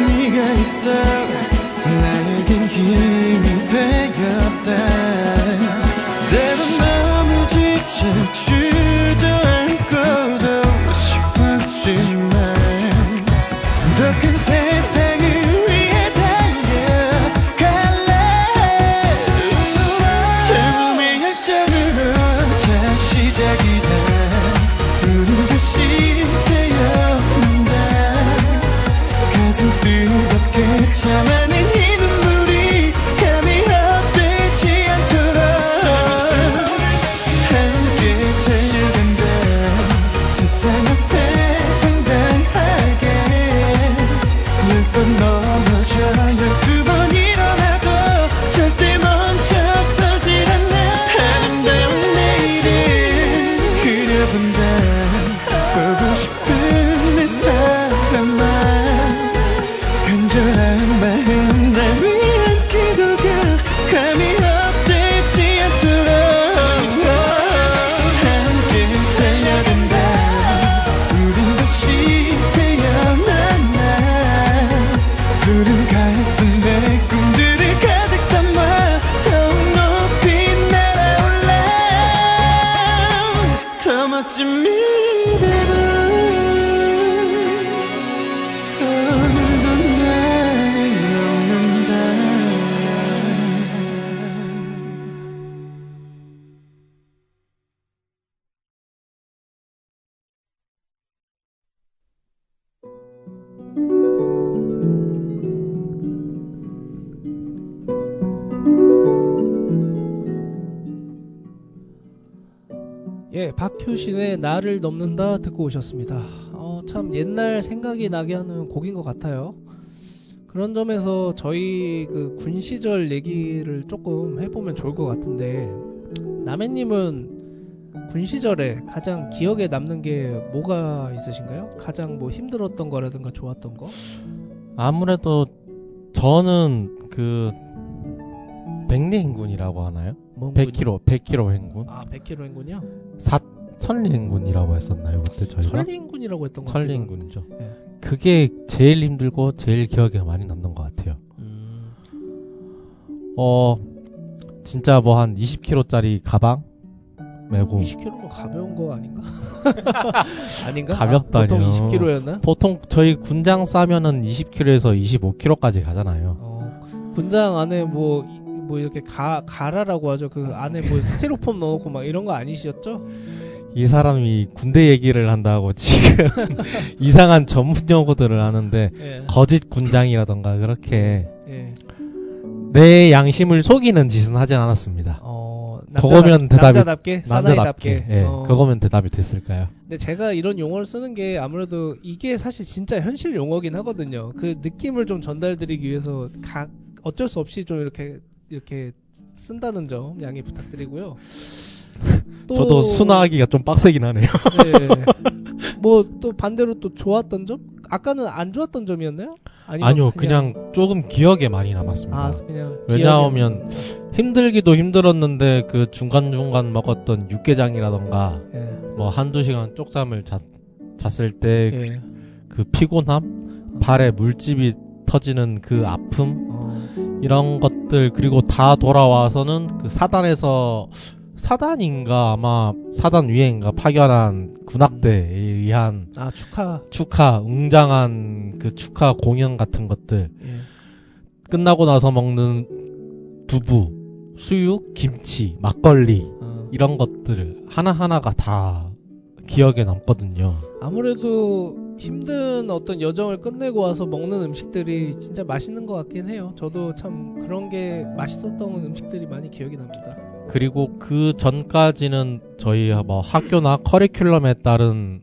A: 네가 있어 나에겐 힘이 되었다 때론 너무 지쳐 주저앉고도 싶었지만 더 큰 세상을 위해 달려갈래 젊음의 열정으로 자 시작이다 우린 다시 태어난다 가슴 뜨겁게 참아낸 이 눈물이 감히 헛되지 않도록 함께 달려간다 세상 앞에 당당하게 10번 넘어져 12번 일어나도 절대 멈춰서질 않나 아름다운 내일을 그려본다 보고 싶은 내 사람아 간절한 마음 날 위해
B: 예, 박효신의 나를 넘는다 듣고 오셨습니다. 참 옛날 생각이 나게 하는 곡인 것 같아요. 그런 점에서 저희 그 군 시절 얘기를 조금 해보면 좋을 것 같은데, 남해님은 군 시절에 가장 기억에 남는 게 뭐가 있으신가요? 가장 뭐 힘들었던 거라든가 좋았던 거?
C: 아무래도 저는 그 백리 행군이라고 하나요?
B: 뭐
C: 100km 행군.
B: 아, 100km 행군이요?
C: 천리 행군이라고 했었나요 그때 저희가?
B: 천리 행군이라고 했던 거 같아요.
C: 천리 행군이죠.
B: 네.
C: 그게 제일 힘들고 제일 기억에 많이 남는 것 같아요. 진짜 뭐 한 20kg짜리 가방 메고
B: 20kg면 가벼운 거 아닌가? 아닌가?
C: 가볍다뇨.
B: 보통 20kg였나?
C: 보통 저희 군장 싸면은 20kg에서 25kg까지 가잖아요.
B: 군장 안에 뭐 이렇게 가라라고 하죠. 그 안에 뭐 스티로폼 넣어놓고 막 이런 거 아니셨죠?
C: 이 사람이 군대 얘기를 한다고 지금 이상한 전문 용어들을 하는데,
B: 예.
C: 거짓 군장이라던가 그렇게
B: 예.
C: 내 양심을 속이는 짓은 하진 않았습니다. 그거면 대답이
B: 남자답게 사나이답게.
C: 예, 그거면 대답이 됐을까요?
B: 근데 제가 이런 용어를 쓰는 게 아무래도 이게 사실 진짜 현실 용어긴 하거든요. 그 느낌을 좀 전달드리기 위해서 어쩔 수 없이 좀 이렇게 쓴다는 점 양해 부탁드리고요. 또
C: 저도 순화하기가 좀 빡세긴 하네요.
B: 네. 뭐 또 반대로 또 좋았던 점? 아까는 안 좋았던 점이었나요?
C: 아니요, 그냥 조금 기억에 많이 남았습니다.
B: 그냥
C: 왜냐하면 힘들기도 힘들었는데 그 중간중간 먹었던 육개장이라던가 뭐 한두 시간 쪽잠을 잤을 때 그 피곤함, 발에 물집이 터지는 그 아픔, 이런 것들, 그리고 다 돌아와서는 그 사단인가 아마 사단 위에인가 파견한 군악대에 의한 축하 웅장한 그 축하 공연 같은 것들, 끝나고 나서 먹는 두부, 수육, 김치, 막걸리, 이런 것들 하나하나가 다 기억에 남거든요.
B: 아무래도 힘든 어떤 여정을 끝내고 와서 먹는 음식들이 진짜 맛있는 것 같긴 해요. 저도 참 그런 게 맛있었던 음식들이 많이 기억이 납니다.
C: 그리고 그 전까지는 저희 뭐 학교나 커리큘럼에 따른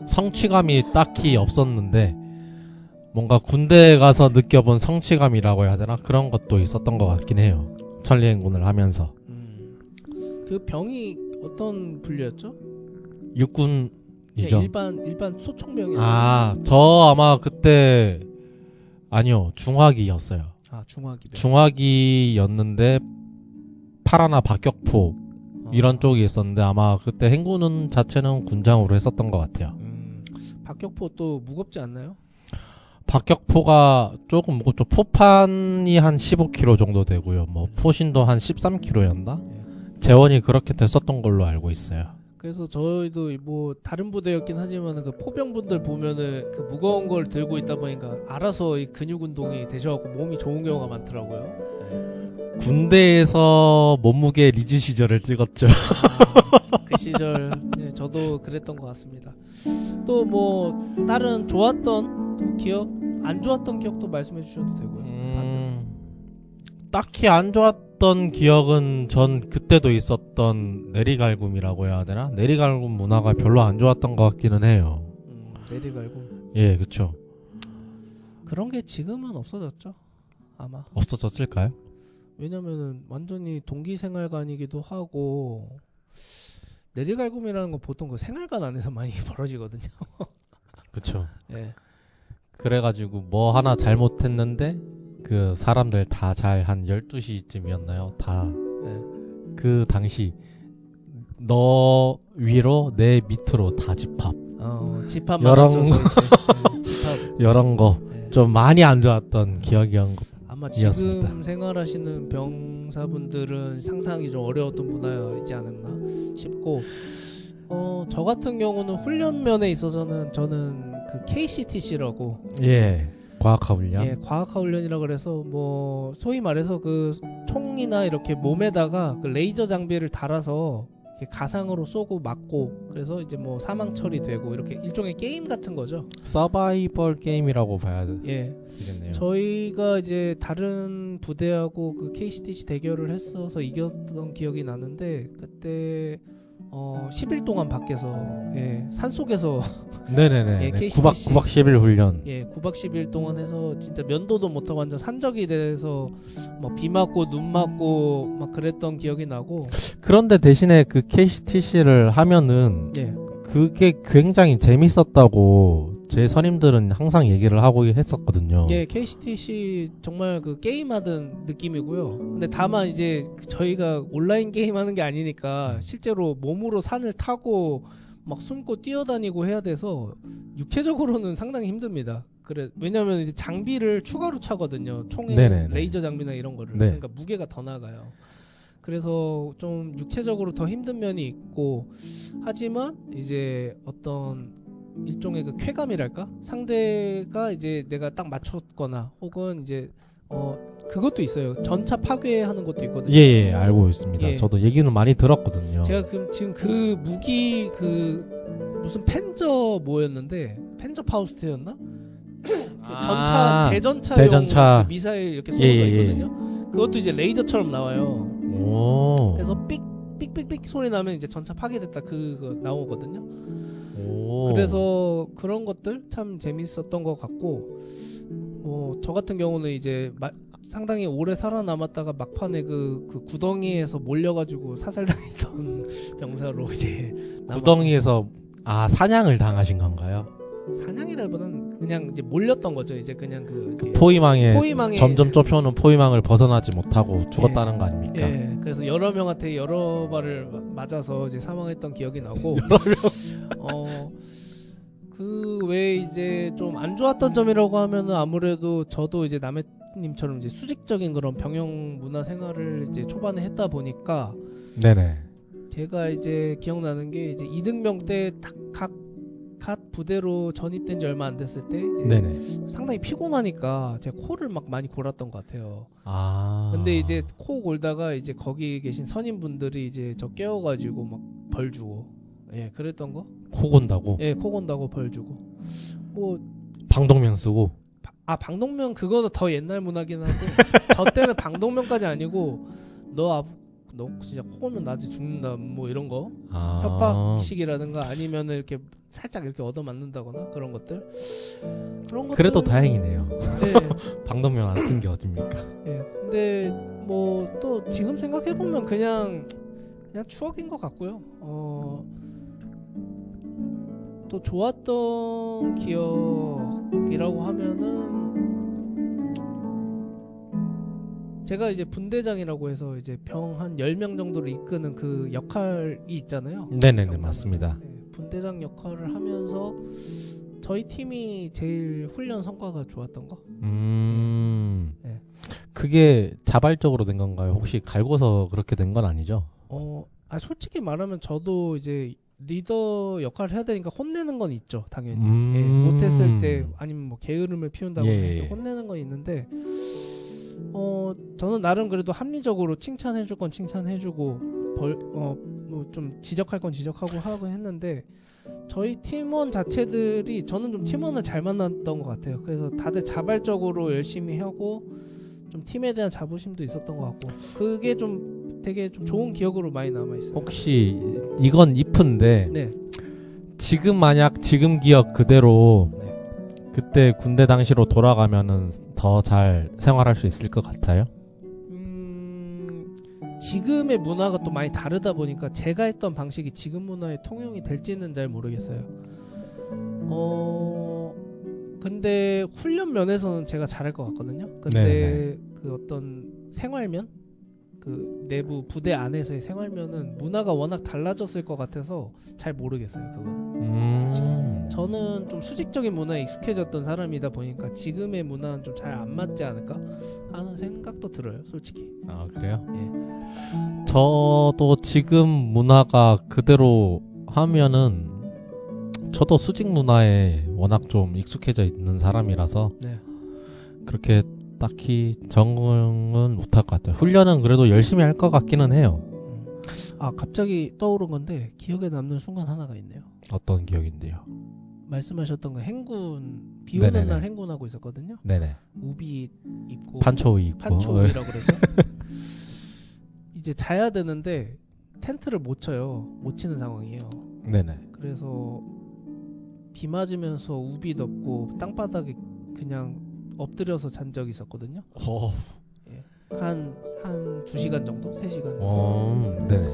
C: 성취감이 딱히 없었는데, 뭔가 군대에 가서 느껴본 성취감이라고 해야 되나? 그런 것도 있었던 것 같긴 해요. 천리행군을 하면서.
B: 그 병이 어떤 분류였죠?
C: 육군이죠.
B: 일반 소총병이.
C: 저 아마 그때 아니요, 중화기였어요. 중화기였는데 파라나 박격포 이런 쪽이 있었는데, 아마 그때 행군 자체는 군장으로 했었던 것 같아요.
B: 박격포 또 무겁지 않나요?
C: 박격포가 조금 무겁죠. 포판이 한 15kg 정도 되고요. 뭐 포신도 한 13kg였나? 재원이 그렇게 됐었던 걸로 알고 있어요.
B: 그래서 저희도 뭐 다른 부대였긴 하지만 그 포병분들 보면은 그 무거운 걸 들고 있다 보니까 알아서 이 근육 운동이 되셔갖고 몸이 좋은 경우가 많더라고요.
C: 군대에서 몸무게 리즈 시절을 찍었죠.
B: 그 시절 저도 그랬던 것 같습니다. 또 뭐 다른 좋았던 또 기억, 안 좋았던 기억도 말씀해 주셔도 되고요.
C: 딱히 안 좋았던 기억은 전 그때도 있었던 내리갈굼이라고 해야 되나? 내리갈굼 문화가 별로 안 좋았던 것 같기는 해요.
B: 내리갈굼.
C: 예, 그쵸.
B: 그런 게 지금은 없어졌죠. 아마.
C: 없어졌을까요?
B: 왜냐면은 완전히 동기생활관이기도 하고, 내리갈굼이라는 건 보통 그 생활관 안에서 많이 벌어지거든요.
C: 그쵸.
B: 예.
C: 그래가지고 뭐 하나 잘못했는데 그 사람들 다 잘 한 12시쯤이었나요? 다 그 당시 너 위로 내 밑으로 다 집합.
B: 집합 많았죠.
C: 집합. 이런 거 좀 많이 안 좋았던 기억이었습니다.
B: 아마 지금 생활하시는 병사분들은 상상하기 좀 어려웠던 문화이지 않았나 싶고, 저 같은 경우는 훈련면에 있어서는 저는 그 KCTC라고,
C: 과학화 훈련.
B: 과학화 훈련이라 그래서 뭐 소위 말해서 그 총이나 이렇게 몸에다가 그 레이저 장비를 달아서 이렇게 가상으로 쏘고 맞고, 그래서 이제 뭐 사망 처리되고, 이렇게 일종의 게임 같은 거죠.
C: 서바이벌 게임이라고 봐야 되겠네요.
B: 저희가 이제 다른 부대하고 그 KCTC 대결을 했어서 이겼던 기억이 나는데, 그때 10일 동안 밖에서 산속에서
C: 네네네.
B: 예,
C: 네.
B: KCTC.
C: 9박 10일 훈련.
B: 9박 10일 동안 해서 진짜 면도도 못하고 완전 산적이 돼서 막 비 맞고 눈 맞고 막 그랬던 기억이 나고.
C: 그런데 대신에 그 KCTC를 하면은
B: 예.
C: 그게 굉장히 재밌었다고 제 선임들은 항상 얘기를 하고 했었거든요.
B: 예, KCTC 정말 그 게임하던 느낌이고요. 근데 다만 이제 저희가 온라인 게임하는 게 아니니까 실제로 몸으로 산을 타고 막 숨고 뛰어다니고 해야 돼서 육체적으로는 상당히 힘듭니다. 그래, 왜냐면 이제 장비를 추가로 차거든요. 총에
C: 네네네.
B: 레이저 장비나 이런 거를.
C: 네.
B: 그러니까 무게가 더 나가요. 그래서 좀 육체적으로 더 힘든 면이 있고, 하지만 이제 어떤 일종의 그 쾌감이랄까? 상대가 이제 내가 딱 맞췄거나 혹은 이제 그것도 있어요. 전차 파괴하는 것도 있거든요.
C: 예, 알고 있습니다.
B: 예.
C: 저도 얘기는 많이 들었거든요.
B: 제가 지금 그 무기 무슨 펜저 뭐였는데 펜저 파우스트였나? 전차 대전차
C: 대전차.
B: 그 미사일 이렇게 쏘는
C: 예,
B: 거
C: 예, 예.
B: 있거든요. 그것도 이제 레이저처럼 나와요.
C: 오.
B: 그래서 삑삑삑 소리 나면 이제 전차 파괴됐다 그거 나오거든요.
C: 오.
B: 그래서 그런 것들 참 재밌었던 것 같고, 저 같은 경우는 이제 상당히 오래 살아남았다가 막판에 그 구덩이에서 몰려가지고 사살당했던 병사로 이제
C: 구덩이에서 사냥을 당하신 건가요?
B: 사냥이라기보다는 그냥 이제 몰렸던 거죠. 이제 그냥 이제
C: 포위망에 점점
B: 이제-
C: 좁혀오는 포위망을 벗어나지 못하고 죽었다는 거 아닙니까?
B: 예, 그래서 여러 명한테 여러 발을 맞아서 이제 사망했던 기억이 나고, 그 외에 이제 좀 안 좋았던 점이라고 하면은 아무래도 저도 이제 남해님처럼 이제 수직적인 그런 병영 문화 생활을 이제 초반에 했다 보니까
C: 네네.
B: 제가 이제 기억나는 게 이제 이등병 때 딱 각 부대로 전입된 지 얼마 안 됐을 때 이제
C: 네네.
B: 상당히 피곤하니까 제가 코를 막 많이 골았던 것 같아요. 근데 이제 코 골다가 이제 거기 계신 선임분들이 이제 저 깨워가지고 막 벌 주고, 그랬던 거.
C: 코 곤다고
B: 코 건다고 벌 주고. 뭐
C: 방독면 쓰고
B: 방독면 그거는 더 옛날 문화긴 하고 저 때는 방독면까지 아니고 너 진짜 코 골면 나한테 죽는다 뭐 이런 거 협박식이라든가 아니면은 이렇게 살짝 이렇게 얻어맞는다거나 그런 것들.
C: 그래도 다행이네요.
B: 네.
C: 방독면 안 쓴 게 어딥니까?
B: 근데 뭐 또 지금 생각해 보면 그냥 추억인 것 같고요. 또 좋았던 기억이라고 하면은 제가 이제 분대장이라고 해서 이제 병 한 10명 정도를 이끄는 그 역할이 있잖아요.
C: 네네네, 맞습니다.
B: 분대장 역할을 하면서 저희 팀이 제일 훈련 성과가 좋았던 거? 네.
C: 그게 자발적으로 된 건가요? 혹시 갈고서 그렇게 된 건 아니죠?
B: 솔직히 말하면 저도 이제 리더 역할을 해야 되니까 혼내는 건 있죠, 당연히. 못했을 때 아니면 뭐 게으름을 피운다고 해서 혼내는 건 있는데, 저는 나름 그래도 합리적으로 칭찬해줄 건 칭찬해주고 뭐 좀 지적할 건 지적하고 하고 했는데, 저희 팀원 자체들이 저는 좀 팀원을 잘 만났던 것 같아요. 그래서 다들 자발적으로 열심히 하고 좀 팀에 대한 자부심도 있었던 것 같고, 그게 좀 되게 좀 좋은 기억으로 많이 남아있어요.
C: 혹시 이건 if인데
B: 네.
C: 지금 기억 그대로
B: 네.
C: 그때 군대 당시로 돌아가면은 더 잘 생활할 수 있을 것 같아요?
B: 지금의 문화가 또 많이 다르다 보니까 제가 했던 방식이 지금 문화에 통용이 될지는 잘 모르겠어요. 근데 훈련 면에서는 제가 잘할 것 같거든요. 근데 그 어떤 생활면, 그 내부 부대 안에서의 생활면은 문화가 워낙 달라졌을 것 같아서 잘 모르겠어요. 그거는. 저는 좀 수직적인 문화에 익숙해졌던 사람이다 보니까 지금의 문화는 좀 잘 안 맞지 않을까 하는 생각도 들어요, 솔직히.
C: 그래요?
B: 예.
C: 저도 지금 문화가 그대로 하면은 저도 수직 문화에 워낙 좀 익숙해져 있는 사람이라서
B: 네.
C: 그렇게 딱히 적응은 못할 것 같아요. 훈련은 그래도 열심히 할 것 같기는 해요.
B: 갑자기 떠오른 건데 기억에 남는 순간 하나가 있네요.
C: 어떤 기억인데요?
B: 말씀하셨던 그 행군, 비 오는
C: 네네네.
B: 날 행군하고 있었거든요.
C: 네네.
B: 우비 입고
C: 판초이 입고.
B: 판초이라고 그러죠. 이제 자야 되는데 텐트를 못 쳐요. 못 치는 상황이에요.
C: 네네.
B: 그래서 비 맞으면서 우비 덮고 땅바닥에 그냥 엎드려서 잔 적이 있었거든요. 한 2시간 정도? 3시간 정도.
C: 네네.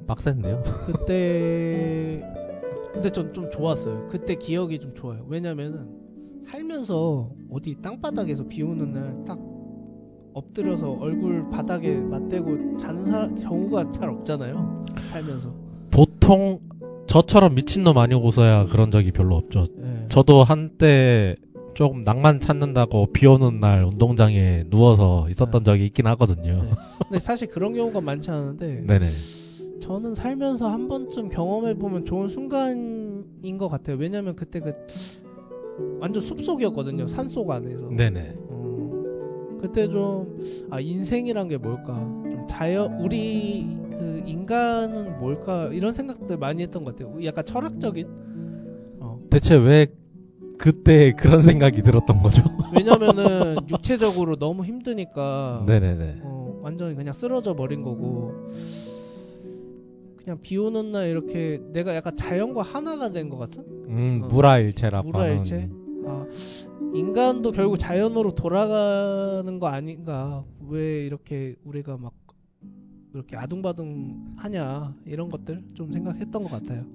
C: 빡센데요?
B: 근데 전 좀 좋았어요. 그때 기억이 좀 좋아요. 왜냐면은 살면서 어디 땅바닥에서 비 오는 날 딱 엎드려서 얼굴 바닥에 맞대고 자는 경우가 잘 없잖아요. 살면서.
C: 보통 저처럼 미친놈 아니고서야 그런 적이 별로 없죠.
B: 네.
C: 저도 한때 조금 낭만 찾는다고 비 오는 날 운동장에 누워서 있었던 적이 있긴 하거든요.
B: 네. 근데 사실 그런 경우가 많지 않은데
C: 네네.
B: 저는 살면서 한 번쯤 경험해보면 좋은 순간인 것 같아요. 왜냐면 그때 완전 숲속이었거든요. 산속 안에서.
C: 네네.
B: 그때 좀 인생이란 게 뭘까, 좀 우리 그 인간은 뭘까, 이런 생각들 많이 했던 것 같아요. 약간 철학적인.
C: 대체 왜 그때 그런 생각이 들었던 거죠?
B: 왜냐면은 육체적으로 너무 힘드니까.
C: 네네네.
B: 완전히 그냥 쓰러져 버린 거고, 그냥 비 오는 날 이렇게 내가 약간 자연과 하나가 된 것 같은?
C: 무라일체라고
B: 무라일체?
C: 하는.
B: 인간도 결국 자연으로 돌아가는 거 아닌가? 왜 이렇게 우리가 막 이렇게 아둥바둥 하냐, 이런 것들 좀 생각했던 것 같아요.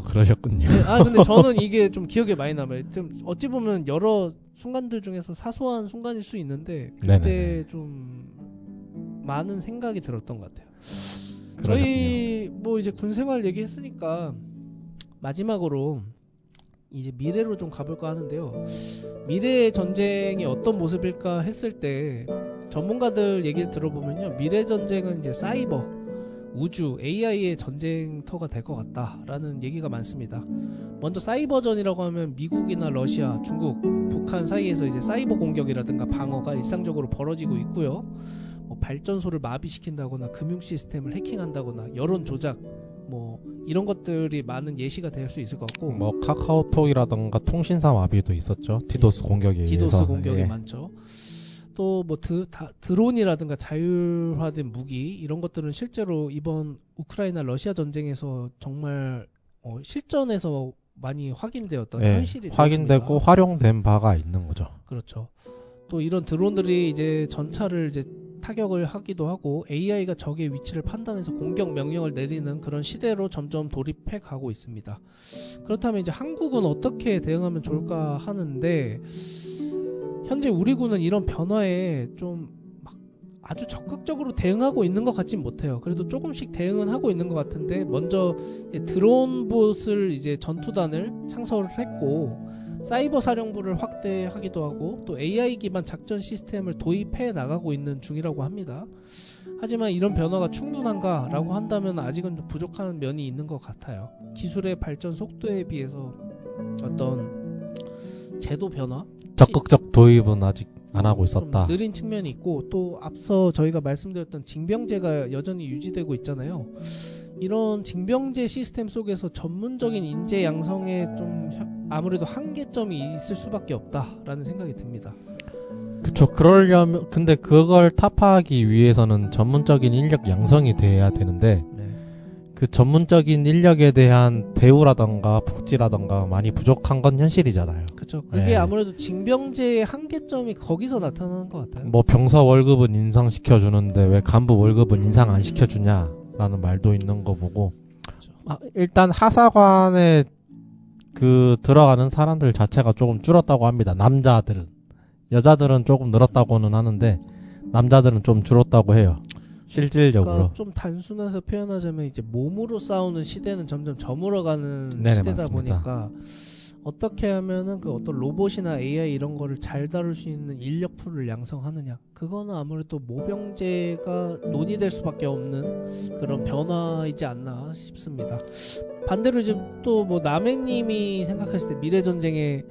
C: 그러셨군요.
B: 네, 근데 저는 이게 좀 기억에 많이 남아요. 좀 어찌 보면 여러 순간들 중에서 사소한 순간일 수 있는데 그때
C: 네네네.
B: 좀 많은 생각이 들었던 것 같아요.
C: 그러셨군요.
B: 저희 뭐 이제 군 생활 얘기했으니까 마지막으로 이제 미래로 좀 가볼까 하는데요. 미래의 전쟁이 어떤 모습일까 했을 때 전문가들 얘기를 들어보면요, 미래 전쟁은 이제 사이버, 우주, AI의 전쟁터가 될 것 같다라는 얘기가 많습니다. 먼저 사이버전이라고 하면 미국이나 러시아, 중국, 북한 사이에서 이제 사이버 공격이라든가 방어가 일상적으로 벌어지고 있고요. 발전소를 마비시킨다거나 금융 시스템을 해킹한다거나 여론 조작, 이런 것들이 많은 예시가 될 수 있을 것 같고,
C: 카카오톡이라던가 통신사 마비도 있었죠. 디도스 공격에 의해서.
B: 디도스 공격이 많죠. 또 드론이라든가 자율화된 무기, 이런 것들은 실제로 이번 우크라이나 러시아 전쟁에서 정말 실전에서 많이 확인되었던 현실이
C: 확인되고
B: 되었습니다.
C: 활용된 바가 있는 거죠.
B: 그렇죠. 또 이런 드론들이 이제 전차를 이제 타격을 하기도 하고, AI가 적의 위치를 판단해서 공격 명령을 내리는 그런 시대로 점점 돌입해 가고 있습니다. 그렇다면 이제 한국은 어떻게 대응하면 좋을까 하는데, 현재 우리 군은 이런 변화에 좀 막 아주 적극적으로 대응하고 있는 것 같진 못해요. 그래도 조금씩 대응은 하고 있는 것 같은데, 먼저 드론봇을 이제 전투단을 창설을 했고, 사이버 사령부를 확대하기도 하고, 또 AI 기반 작전 시스템을 도입해 나가고 있는 중이라고 합니다. 하지만 이런 변화가 충분한가 라고 한다면 아직은 좀 부족한 면이 있는 것 같아요. 기술의 발전 속도에 비해서 어떤 제도 변화,
C: 적극적 도입은 아직 안 하고 있었다.
B: 좀 느린 측면이 있고, 또 앞서 저희가 말씀드렸던 징병제가 여전히 유지되고 있잖아요. 이런 징병제 시스템 속에서 전문적인 인재 양성에 좀 아무래도 한계점이 있을 수밖에 없다라는 생각이 듭니다.
C: 그쵸. 그러려면, 근데 그걸 타파하기 위해서는 전문적인 인력 양성이 돼야 되는데, 그 전문적인 인력에 대한 대우라던가 복지라던가 많이 부족한 건 현실이잖아요.
B: 그렇죠. 그게 아무래도 징병제의 한계점이 거기서 나타나는 것 같아요.
C: 병사 월급은 인상시켜주는데 왜 간부 월급은 인상 안 시켜주냐라는 말도 있는 거 보고,
B: 그렇죠.
C: 일단 하사관에 들어가는 사람들 자체가 조금 줄었다고 합니다. 남자들은. 여자들은 조금 늘었다고는 하는데 남자들은 좀 줄었다고 해요. 실질적으로.
B: 그러니까 좀 단순해서 표현하자면 이제 몸으로 싸우는 시대는 점점 저물어가는 시대다
C: 맞습니다.
B: 보니까 어떻게 하면은 그 어떤 로봇이나 AI 이런 거를 잘 다룰 수 있는 인력풀을 양성하느냐, 그거는 아무래도 모병제가 논의될 수밖에 없는 그런 변화이지 않나 싶습니다. 반대로 이제 또 남해님이 생각했을 때 미래 전쟁에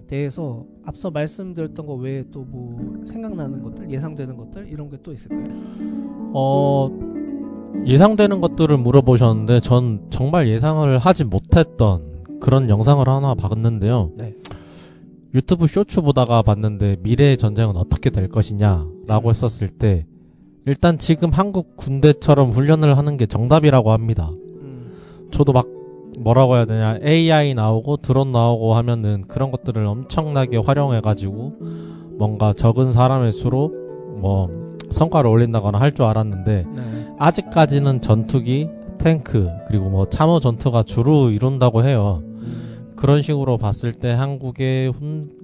B: 대해서 앞서 말씀드렸던 거 외에 또 생각나는 것들, 예상되는 것들, 이런 게 또 있을까요?
C: 예상되는 것들을 물어보셨는데 전 정말 예상을 하지 못했던 그런 영상을 하나 봤는데요.
B: 네.
C: 유튜브 쇼츠 보다가 봤는데 미래의 전쟁은 어떻게 될 것이냐라고 했었을 때 일단 지금 한국 군대처럼 훈련을 하는 게 정답이라고 합니다. 저도 막 뭐라고 해야 되냐, AI 나오고 드론 나오고 하면은 그런 것들을 엄청나게 활용해가지고 뭔가 적은 사람의 수로 뭐 성과를 올린다거나 할 줄 알았는데
B: 네.
C: 아직까지는 전투기, 탱크 그리고 뭐 참호 전투가 주로 이룬다고 해요. 그런 식으로 봤을 때 한국의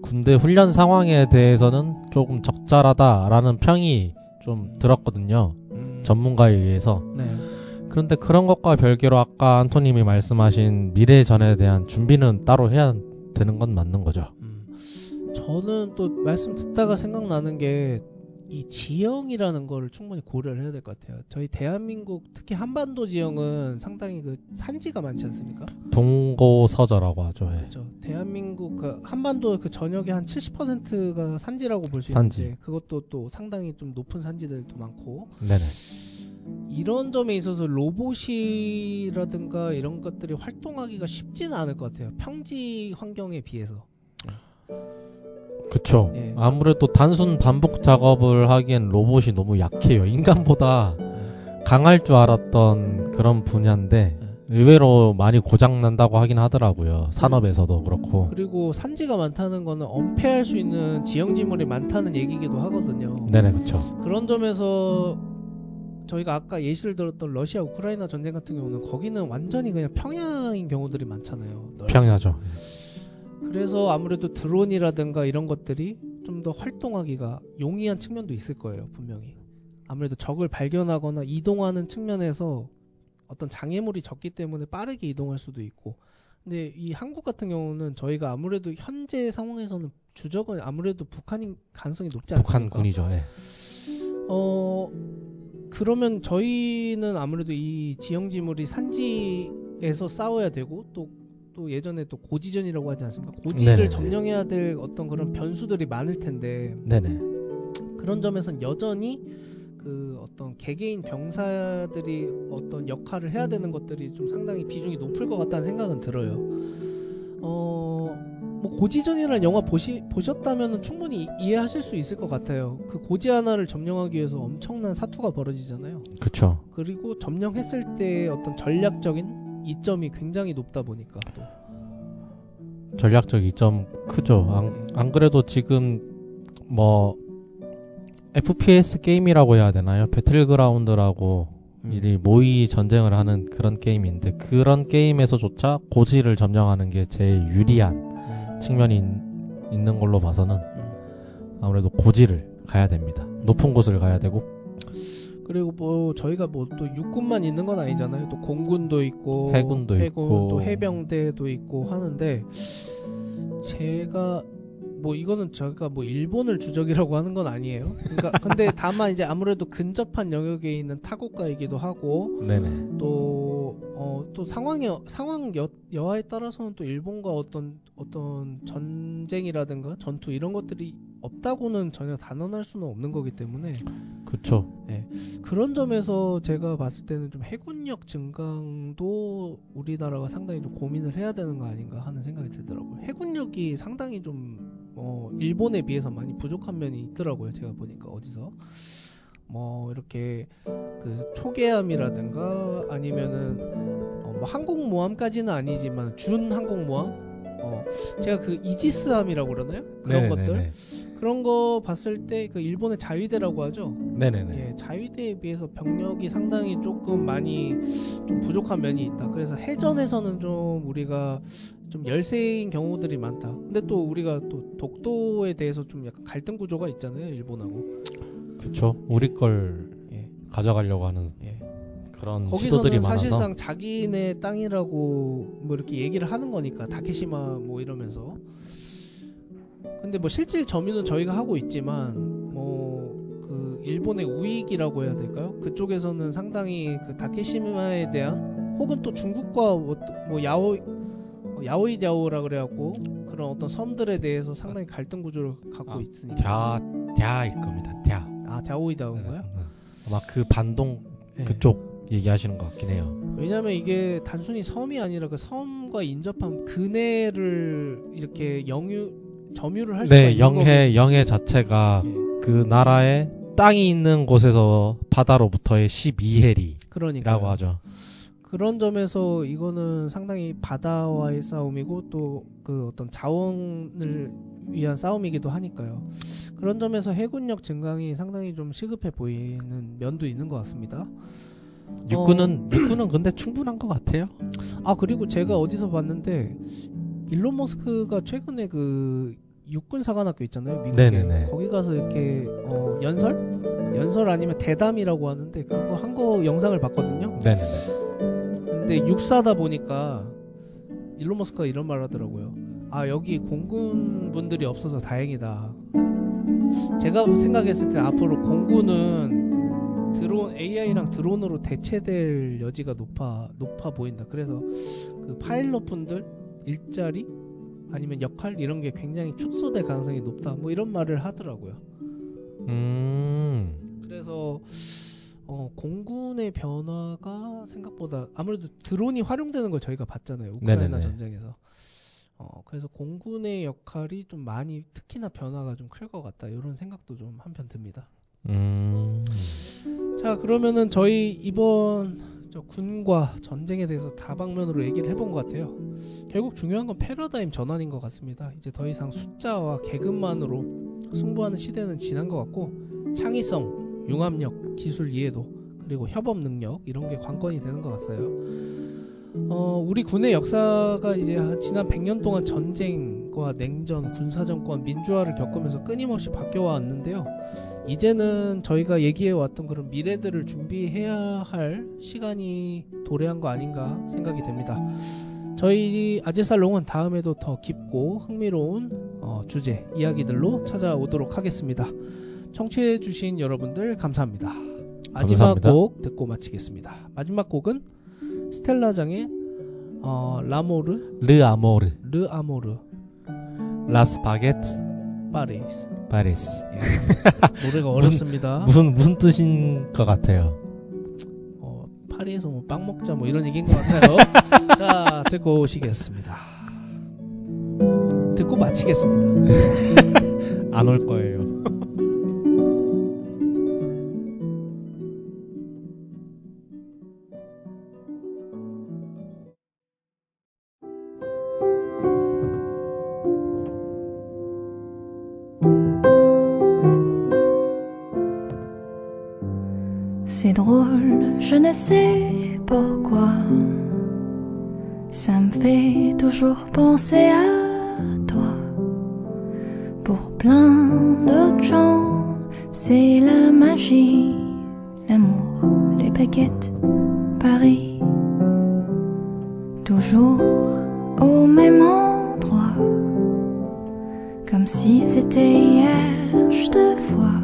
C: 군대 훈련 상황에 대해서는 조금 적절하다라는 평이 좀 들었거든요. 전문가에 의해서.
B: 네.
C: 그런데 그런 것과 별개로 아까 안토님이 말씀하신 미래전에 대한 준비는 따로 해야 되는 건 맞는 거죠.
B: 저는 또 말씀 듣다가 생각나는 게 이 지형이라는 거를 충분히 고려를 해야 될 것 같아요. 저희 대한민국 특히 한반도 지형은 상당히 그 산지가 많지 않습니까?
C: 동고서저라고 하죠. 예.
B: 그렇죠. 대한민국 그 한반도 그 전역의 한 70%가 산지라고 볼 수
C: 산지.
B: 있는데 그것도 또 상당히 좀 높은 산지들도 많고
C: 네네.
B: 이런 점에 있어서 로봇이라든가 이런 것들이 활동하기가 쉽지는 않을 것 같아요. 평지 환경에 비해서.
C: 그쵸.
B: 예.
C: 아무래도 단순 반복 작업을 하기엔 로봇이 너무 약해요. 인간보다 강할 줄 알았던 그런 분야인데 의외로 많이 고장난다고 하긴 하더라고요. 산업에서도 그렇고.
B: 그리고 산지가 많다는 거는 엄폐할 수 있는 지형지물이 많다는 얘기기도 하거든요.
C: 네네, 그쵸.
B: 그런 점에서 저희가 아까 예시를 들었던 러시아 우크라이나 전쟁 같은 경우는 거기는 완전히 그냥 평야인 경우들이 많잖아요.
C: 평야죠.
B: 그래서 아무래도 드론이라든가 이런 것들이 좀 더 활동하기가 용이한 측면도 있을 거예요. 분명히. 아무래도 적을 발견하거나 이동하는 측면에서 어떤 장애물이 적기 때문에 빠르게 이동할 수도 있고. 근데 이 한국 같은 경우는 저희가 아무래도 현재 상황에서는 주적은 아무래도 북한인 가능성이 높지 않습니까?
C: 북한군이죠. 예.
B: 그러면 저희는 아무래도 이 지형지물이 산지에서 싸워야 되고 또 예전에 또 고지전이라고 하지 않습니까? 고지를
C: 네네네.
B: 점령해야 될 어떤 그런 변수들이 많을 텐데
C: 네네.
B: 그런 점에서는 여전히 그 어떤 개개인 병사들이 어떤 역할을 해야 되는 것들이 좀 상당히 비중이 높을 것 같다는 생각은 들어요. 뭐 고지전이라는 영화 보셨다면 충분히 이해하실 수 있을 것 같아요. 그 고지 하나를 점령하기 위해서 엄청난 사투가 벌어지잖아요.
C: 그쵸.
B: 그리고 점령했을 때 어떤 전략적인 이점이 굉장히 높다 보니까 또
C: 전략적 이점 크죠. 안 그래도 지금 뭐 FPS 게임이라고 해야 되나요? 배틀그라운드라고 이 모의 전쟁을 하는 그런 게임인데 그런 게임에서조차 고지를 점령하는 게 제일 유리한 측면이 있는 걸로 봐서는 아무래도 고지를 가야 됩니다. 높은 곳을 가야 되고
B: 그리고 뭐 저희가 뭐 또 육군만 있는 건 아니잖아요. 또 공군도 있고
C: 해군도 있고
B: 또 해병대도 있고 하는데 제가 뭐 이거는 저희가 뭐 일본을 주적이라고 하는 건 아니에요. 그러니까 근데 다만 이제 아무래도 근접한 영역에 있는 타국가이기도 하고
C: 네네.
B: 또 상황 여하에 따라서는 또 일본과 어떤 전쟁이라든가 전투 이런 것들이 없다고는 전혀 단언할 수는 없는 거기 때문에
C: 그쵸.
B: 그런 점에서 제가 봤을 때는 좀 해군력 증강도 우리나라가 상당히 좀 고민을 해야 되는 거 아닌가 하는 생각이 들더라고요. 해군력이 상당히 좀 일본에 비해서 많이 부족한 면이 있더라고요. 제가 보니까 어디서 뭐 이렇게 그 초계함이라든가 아니면은 뭐 항공모함까지는 아니지만 준 항공모함 제가 그 이지스함이라고 그러나요? 그런 것들 그런 거 봤을 때 그 일본의 자위대라고 하죠.
C: 네네네.
B: 예, 자위대에 비해서 병력이 상당히 조금 많이 좀 부족한 면이 있다. 그래서 해전에서는 좀 우리가 좀 열세인 경우들이 많다. 근데 또 우리가 또 독도에 대해서 좀 약간 갈등 구조가 있잖아요, 일본하고.
C: 그쵸. 우리 걸 가져가려고 하는 그런 시도들이
B: 거기서는
C: 많아서
B: 사실상 자기네 땅이라고 뭐 이렇게 얘기를 하는 거니까 다케시마 뭐 이러면서. 근데 뭐 실질 점유는 저희가 하고 있지만 뭐 그 일본의 우익이라고 해야 될까요? 그쪽에서는 상당히 그 다케시마에 대한 혹은 또 중국과 뭐 야오이랴오라 그래갖고 그런 어떤 섬들에 대해서 상당히 갈등 구조를 갖고 있으니까.
C: 갸일 겁니다. 갸.
B: 갸오이랴오인가요?
C: 아마 그 반동 그쪽 얘기하시는 것 같긴 해요.
B: 왜냐면 이게 단순히 섬이 아니라 그 섬과 인접한 근해를 이렇게 점유를 할 수가 있는 거고.
C: 영해 자체가 그 나라의 땅이 있는 곳에서 바다로부터의 12해리라고
B: 그러니까
C: 하죠.
B: 그런 점에서 이거는 상당히 바다와의 싸움이고 또 그 어떤 자원을 위한 싸움이기도 하니까요. 그런 점에서 해군력 증강이 상당히 좀 시급해 보이는 면도 있는 것 같습니다.
C: 육군은 근데 충분한 것 같아요.
B: 아 그리고 제가 어디서 봤는데 일론 머스크가 최근에 그 육군 사관학교 있잖아요, 미국에.
C: 네네네.
B: 거기 가서 이렇게 연설 아니면 대담이라고 하는데 그거 한 거 영상을 봤거든요.
C: 네네네.
B: 근데 육사다 보니까 일론 머스크가 이런 말 하더라고요. 아 여기 공군 분들이 없어서 다행이다. 제가 생각했을 때 앞으로 공군은 드론 AI랑 드론으로 대체될 여지가 높아 보인다. 그래서 그 파일럿 분들 일자리 아니면 역할 이런 게 굉장히 축소될 가능성이 높다. 뭐 이런 말을 하더라고요. 그래서 공군의 변화가 생각보다 아무래도 드론이 활용되는 걸 저희가 봤잖아요. 우크라이나
C: 네네네.
B: 전쟁에서. 그래서 공군의 역할이 좀 많이 특히나 변화가 좀 클 것 같다. 이런 생각도 좀 한편 듭니다. 자 그러면은 저희 이번 군과 전쟁에 대해서 다방면으로 얘기를 해본 것 같아요. 결국 중요한 건 패러다임 전환인 것 같습니다. 이제 더 이상 숫자와 계급만으로 승부하는 시대는 지난 것 같고 창의성, 융합력, 기술 이해도 그리고 협업 능력 이런 게 관건이 되는 것 같아요. 우리 군의 역사가 이제 지난 100년 동안 전쟁과 냉전, 군사정권, 민주화를 겪으면서 끊임없이 바뀌어왔는데요. 이제는 저희가 얘기해왔던 그런 미래들을 준비해야 할 시간이 도래한 거 아닌가 생각이 됩니다. 저희 아재살롱은 다음에도 더 깊고 흥미로운 주제, 이야기들로 찾아오도록 하겠습니다. 청취해주신 여러분들 감사합니다. 마지막
C: 감사합니다.
B: 곡 듣고 마치겠습니다. 마지막 곡은 스텔라장의 라모르
C: 르 아모르
B: 르 아모르
C: 라스 바게트
B: 파리스.
C: 파리스.
B: 노래가 어렵습니다.
C: 무슨 뜻인 것 같아요.
B: 파리에서 뭐 빵 먹자 뭐 이런 얘기인 것 같아요. 자 듣고 오시겠습니다. 듣고 마치겠습니다.
C: 안 올 거예요.
D: C'est drôle, je ne sais pourquoi. Ça me fait toujours penser à toi. Pour plein d'autres gens, c'est la magie, l'amour, les baguettes, Paris. Toujours au même endroit, comme si c'était hier, je te vois.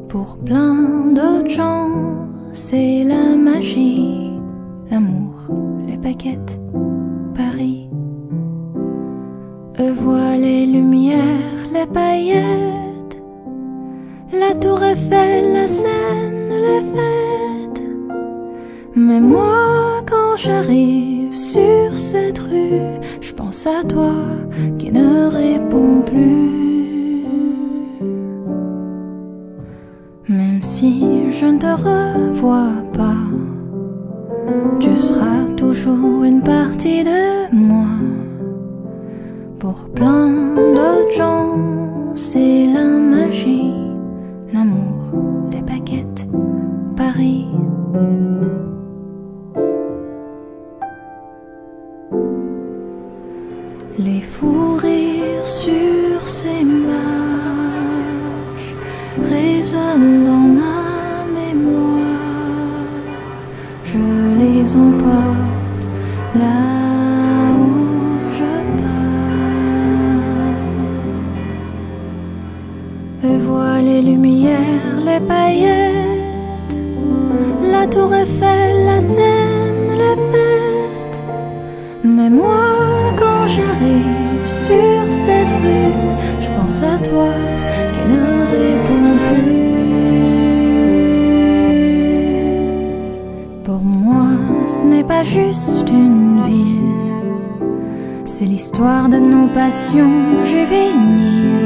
D: Pour plein d'autres gens, c'est la magie, l'amour, les baguettes, Paris. Eux voient les lumières, les paillettes, la tour Eiffel, la Seine, les fêtes. Mais moi, quand j'arrive sur cette rue, je pense à toi qui ne répond plus. Même si je ne te revois pas, tu seras toujours une partie de moi. Pour plein d'autres gens, c'est la magie, l'amour, les baguettes, Paris. Les fous rires sur ces marches résonnent dans ma mémoire. Je les emporte là où je pars. Eux voient les lumières, les paillettes, la tour Eiffel, la Seine, les fêtes. Mais moi, quand j'arrive sur cette rue, je pense à toi qui ne répond plus. Pour moi, ce n'est pas juste une ville, c'est l'histoire de nos passions juvéniles.